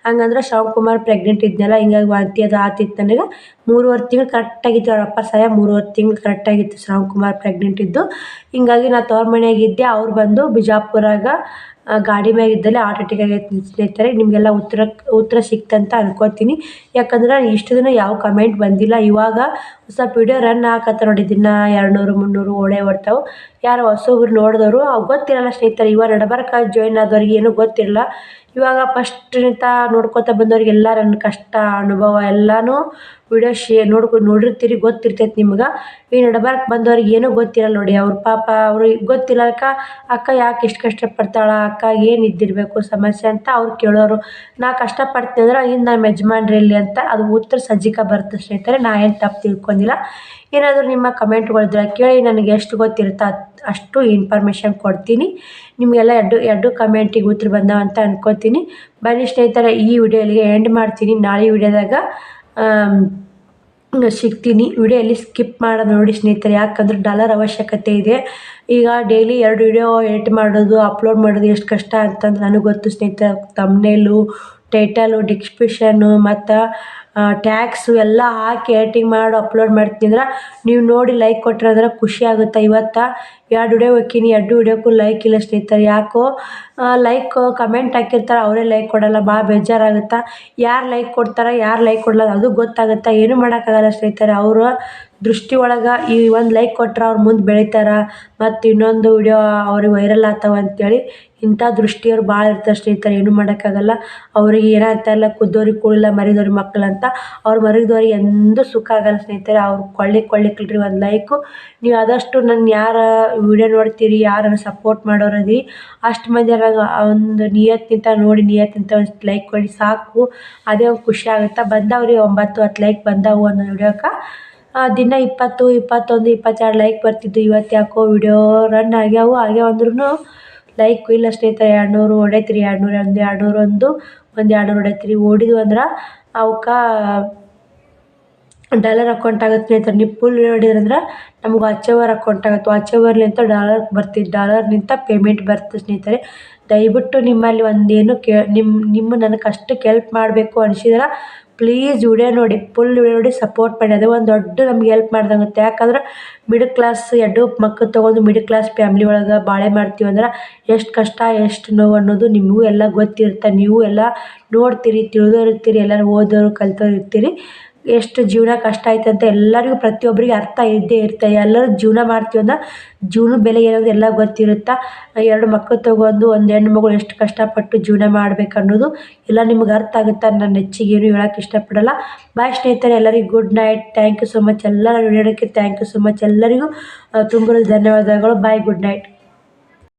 ಹಂಗಂದ್ರೆ ಶ್ರಾವಣ್ ಕುಮಾರ್ ಪ್ರೆಗ್ನೆಂಟ್ ಇದ್ನಲ್ಲ, ಹಿಂಗಾಗಿ ವಾಂತಿ ಅದು ಆತಿತ್ತು ನನಗೆ. 3.5 ತಿಂಗಳು ಕರೆಕ್ಟಾಗಿತ್ತು. ಅವ್ರ ಅಪ್ಪ ಸಾಯ 3.5 ತಿಂಗಳು ಕರೆಕ್ಟಾಗಿತ್ತು ಶ್ರಾವಣ್ ಕುಮಾರ್ ಪ್ರೆಗ್ನೆಂಟ್ ಇದ್ದು. ಹಿಂಗಾಗಿ ನಾ ತವ್ರ ಮನೆಯಾಗಿದ್ದೆ. ಅವ್ರು ಬಂದು ಬಿಜಾಪುರಾಗ ಗಾಡಿ ಮ್ಯಾಗ ಇದ್ದಲ್ಲಿ ಹಾರ್ಟ್ ಅಟ್ಯಾಕ್ ಆಗೈತೆ ಸ್ನೇಹಿತರೆ. ನಿಮಗೆಲ್ಲ ಉತ್ತರ ಸಿಕ್ತಂತ ಅನ್ಕೋತೀನಿ. ಯಾಕಂದ್ರೆ ಇಷ್ಟು ದಿನ ಯಾವ ಕಮೆಂಟ್ ಬಂದಿಲ್ಲ. ಇವಾಗ ಸ್ವಲ್ಪ ವಿಡಿಯೋ ರನ್ ಆಗತ್ತೆ ನೋಡಿ, ದಿನ 200 300 ಓಡೇ ಓಡ್ತಾವೆ. ಯಾರು ಹೊಸಬ್ರು ನೋಡಿದವರು ಗೊತ್ತಿರಲ್ಲ ಸ್ನೇಹಿತರೆ. ಇವಾಗ ನಡಬರ್ಕ ಜಾಯ್ನ್ ಆದವ್ರಿಗೆ ಏನೂ ಗೊತ್ತಿರಲ್ಲ. ಇವಾಗ ಫಸ್ಟ್ನಿಂದ ನೋಡ್ಕೊತ ಬಂದವ್ರಿಗೆಲ್ಲ ನನ್ನ ಕಷ್ಟ ಅನುಭವ ಎಲ್ಲನೂ ವಿಡಿಯೋ ನೋಡಿರ್ತೀರಿ, ಗೊತ್ತಿರ್ತೈತೆ ನಿಮ್ಗೆ. ಈ ನಡಬರ್ಕ್ ಬಂದವ್ರಿಗೆ ಏನೂ ಗೊತ್ತಿರಲ್ಲ ನೋಡಿ. ಅವ್ರ ಪಾಪ ಅವ್ರಿಗೆ ಗೊತ್ತಿಲ್ಲಕ್ಕ ಅಕ್ಕ ಯಾಕೆ ಇಷ್ಟು ಕಷ್ಟಪಡ್ತಾಳೆ, ಅಕ್ಕ ಏನು ಇದ್ದಿರಬೇಕು ಸಮಸ್ಯೆ ಅಂತ ಅವ್ರು ಕೇಳೋರು. ನಾ ಕಷ್ಟಪಡ್ತೀನಿ ಅಂದ್ರೆ ಇನ್ನು ನಮ್ಮ ಯಜಮಾನ್ರಲ್ಲಿ ಅಂತ ಅದು ಉತ್ತರ ಸಜ್ಜಿಕ ಬರುತ್ತೆ ಸ್ನೇಹಿತರೆ. ನಾ ಏನು ತಪ್ಪು ತಿಳ್ಕೊಂಡಿಲ್ಲ. ಏನಾದರೂ ನಿಮ್ಮ ಕಮೆಂಟ್ಗಳಿದ್ರೆ ಕೇಳಿ, ನನಗೆ ಎಷ್ಟು ಗೊತ್ತಿರುತ್ತೆ ಅಷ್ಟು ಇನ್ಫಾರ್ಮೇಷನ್ ಕೊಡ್ತೀನಿ. ನಿಮಗೆಲ್ಲ ಎರಡು ಕಮೆಂಟಿಗೆ ಉತ್ತರ ಬಂದಾವ ಅಂತ ಅನ್ಕೋತೀನಿ. ಬನ್ನಿ ಸ್ನೇಹಿತರೆ, ಈ ವಿಡಿಯೋ ಇಲ್ಲಿಗೆ ಎಂಡ್ ಮಾಡ್ತೀನಿ. ನಾಳೆ ವಿಡಿಯೋದಾಗ ಸಿಗ್ತೀನಿ. ವಿಡಿಯೋ ಎಲ್ಲಿ ಸ್ಕಿಪ್ ಮಾಡೋದು ನೋಡಿ ಸ್ನೇಹಿತರೆ. ಯಾಕಂದ್ರೆ ಡಾಲರ್ ಅವಶ್ಯಕತೆ ಇದೆ. ಈಗ ಡೈಲಿ 2 ವಿಡಿಯೋ ಎಡಿಟ್ ಮಾಡೋದು, ಅಪ್ಲೋಡ್ ಮಾಡೋದು ಎಷ್ಟು ಕಷ್ಟ ಅಂತಂದು ನನಗೆ ಗೊತ್ತು ಸ್ನೇಹಿತರೆ. ತಮ್ನೇಲು, ಟೈಟಲು, ಡಿಸ್ಕ್ರಿಪ್ಷನ್ನು ಮತ್ತು ಟ್ಯಾಗ್ಸು ಎಲ್ಲ ಹಾಕಿ ಎಡಿಟಿಂಗ್ ಮಾಡಿ ಅಪ್ಲೋಡ್ ಮಾಡ್ತೀನಿ. ಅಂದ್ರೆ ನೀವು ನೋಡಿ ಲೈಕ್ ಕೊಟ್ರಂದ್ರೆ ಖುಷಿ ಆಗುತ್ತೆ. ಇವತ್ತು 2 ವಿಡಿಯೋ ಹಾಕೀನಿ, 2 ವಿಡಿಯೋಕ್ಕೂ ಲೈಕ್ ಇಲ್ಲ ಸ್ನೇಹಿತರೆ. ಯಾಕೋ ಕಮೆಂಟ್ ಹಾಕಿರ್ತಾರೆ, ಅವರೇ ಲೈಕ್ ಕೊಡೋಲ್ಲ. ಭಾಳ ಬೇಜಾರಾಗುತ್ತೆ. ಯಾರು ಲೈಕ್ ಕೊಡ್ತಾರೆ, ಯಾರು ಲೈಕ್ ಕೊಡಲ್ಲ ಅದು ಗೊತ್ತಾಗುತ್ತೆ. ಏನೂ ಮಾಡೋಕ್ಕಾಗಲ್ಲ ಸ್ನೇಹಿತರೆ. ಅವರ ದೃಷ್ಟಿ ಒಳಗೆ ಈ ಒಂದು ಲೈಕ್ ಕೊಟ್ರೆ ಅವ್ರು ಮುಂದೆ ಬೆಳಿತಾರೆ, ಮತ್ತು ಇನ್ನೊಂದು ವಿಡಿಯೋ ಅವ್ರಿಗೆ ವೈರಲ್ ಆಗ್ತಾವೆ ಅಂತೇಳಿ ಇಂಥ ದೃಷ್ಟಿಯವ್ರು ಭಾಳ ಇರ್ತಾರೆ ಸ್ನೇಹಿತರೆ. ಏನೂ ಮಾಡೋಕ್ಕಾಗಲ್ಲ. ಅವ್ರಿಗೆ ಏನಂತಾರಲ್ಲ, ಕುದ್ದೋರಿಗೆ ಕೂಳಿಲ್ಲ ಮರಿದವ್ರಿಗೆ ಮಕ್ಕಳು ಅಂತ. ಅವ್ರು ಮರಿದವ್ರಿಗೆ ಎಂದೂ ಸುಖ ಆಗಲ್ಲ ಸ್ನೇಹಿತರೆ. ಅವ್ರು ಕೊಳ್ಳಿಕ್ಕಿಲ್ರಿ ಒಂದು ಲೈಕು. ನೀವು ಆದಷ್ಟು ನನ್ನ ಯಾರು ವಿಡಿಯೋ ನೋಡ್ತೀರಿ, ಯಾರನ್ನು ಸಪೋರ್ಟ್ ಮಾಡೋರದಿ ಅಷ್ಟು ಮಂದಿ ಒಂದು ನಿಯತ್ತಿಂತ ನೋಡಿ, ನಿಯತ್ತಿಂತ ಒಂದು ಲೈಕ್ ಕೊಡಿ ಸಾಕು. ಅದೇ ಒಂದು ಖುಷಿ ಆಗುತ್ತೆ. ಬಂದವ್ರಿ 9-10 ಲೈಕ್ ಬಂದವು ಒಂದು ವಿಡಿಯೋಕ್ಕೆ. ದಿನ 20, 21, 22 ಲೈಕ್ ಬರ್ತಿದ್ದು. ಇವತ್ತು ಯಾಕೋ ವಿಡಿಯೋ ರನ್ ಆಗ್ಯಾವು ಅಂದ್ರೂ ಲೈಕ್ ಇಲ್ಲ ಸ್ನೇಹಿತರೆ. 200 ಹೊಡೈತ್ರಿ, 200 ಹೊಡೈತ್ರಿ. ಓಡಿದ್ವು ಅಂದ್ರೆ ಅವಕ್ಕೆ ಡಾಲರ್ ಅಕೌಂಟ್ ಆಗುತ್ತೆ ಸ್ನೇಹಿತರೆ. ನೀವು ಫುಲ್ ನೋಡಿದ್ರಂದ್ರೆ ನಮ್ಗೆ ವಾಚ್ ಅಕೌಂಟ್ ಆಗುತ್ತೆ. ವಾಚ್ ಅವರ್ಲಿಂತ ಡಾಲರ್ ಬರ್ತಿದ್ದು, ಡಾಲರ್ನಿಂದ ಪೇಮೆಂಟ್ ಬರ್ತದೆ ಸ್ನೇಹಿತರೆ. ದಯವಿಟ್ಟು ನಿಮ್ಮಲ್ಲಿ ಒಂದೇನು ನಿಮ್ಮ ನನಗೆ ಅಷ್ಟಕ್ಕೆ ಹೆಲ್ಪ್ ಮಾಡಬೇಕು ಅನಿಸಿದ್ರೆ ಪ್ಲೀಸ್ ವಿಡಿಯೋ ನೋಡಿ, ಫುಲ್ ವಿಡಿಯೋ ನೋಡಿ ಸಪೋರ್ಟ್ ಮಾಡಿ. ಅದೇ ಒಂದು ದೊಡ್ಡ ನಮ್ಗೆ ಹೆಲ್ಪ್ ಮಾಡ್ದಂಗುತ್ತೆ. ಯಾಕಂದ್ರೆ ಮಿಡಲ್ ಕ್ಲಾಸ್ 2 ಮಕ್ಕಳು ತೊಗೊಂಡು ಮಿಡಲ್ ಕ್ಲಾಸ್ ಫ್ಯಾಮ್ಲಿ ಒಳಗೆ ಬಾಳೆ ಮಾಡ್ತೀವಿ ಅಂದ್ರೆ ಎಷ್ಟು ಕಷ್ಟ ಎಷ್ಟು ನೋವು ಅನ್ನೋದು ನಿಮಗೂ ಎಲ್ಲ ಗೊತ್ತಿರುತ್ತೆ. ನೀವು ಎಲ್ಲ ನೋಡ್ತೀರಿ, ತಿಳಿದೋರಿರ್ತೀರಿ, ಎಲ್ಲರೂ ಓದೋರು ಕಲ್ತೋರು ಇರ್ತೀರಿ. ಎಷ್ಟು ಜೀವನ ಕಷ್ಟ ಐತೆ ಅಂತ ಎಲ್ಲರಿಗೂ ಪ್ರತಿಯೊಬ್ಬರಿಗೆ ಅರ್ಥ ಇದ್ದೇ ಇರ್ತದೆ. ಎಲ್ಲರೂ ಜೀವನ ಮಾಡ್ತೀವಿ ಅಂದ್ರೆ ಜೀವನದ ಬೆಲೆ ಏನೋದು ಎಲ್ಲ ಗೊತ್ತಿರುತ್ತೆ. 2 ಮಕ್ಕಳು ತೊಗೊಂಡು ಒಂದು ಹೆಣ್ಣು ಮಗಳು ಎಷ್ಟು ಕಷ್ಟಪಟ್ಟು ಜೀವನ ಮಾಡ್ಬೇಕು ಅನ್ನೋದು ಎಲ್ಲ ನಿಮ್ಗೆ ಅರ್ಥ ಆಗುತ್ತೆ. ನಾನು ಹೆಚ್ಚಿಗೆ ಏನು ಹೇಳೋಕ್ಕೆ ಇಷ್ಟಪಡಲ್ಲ. ಬಾಯ್ ಸ್ನೇಹಿತರೆ, ಎಲ್ಲರಿಗೂ good night. Thank you so much. ಎಲ್ಲ ವಿಡಿಯೋಕ್ಕೆ ಥ್ಯಾಂಕ್ ಯು ಸೊ ಮಚ್. ಎಲ್ಲರಿಗೂ ತುಂಬ ಧನ್ಯವಾದಗಳು. Bye, good night.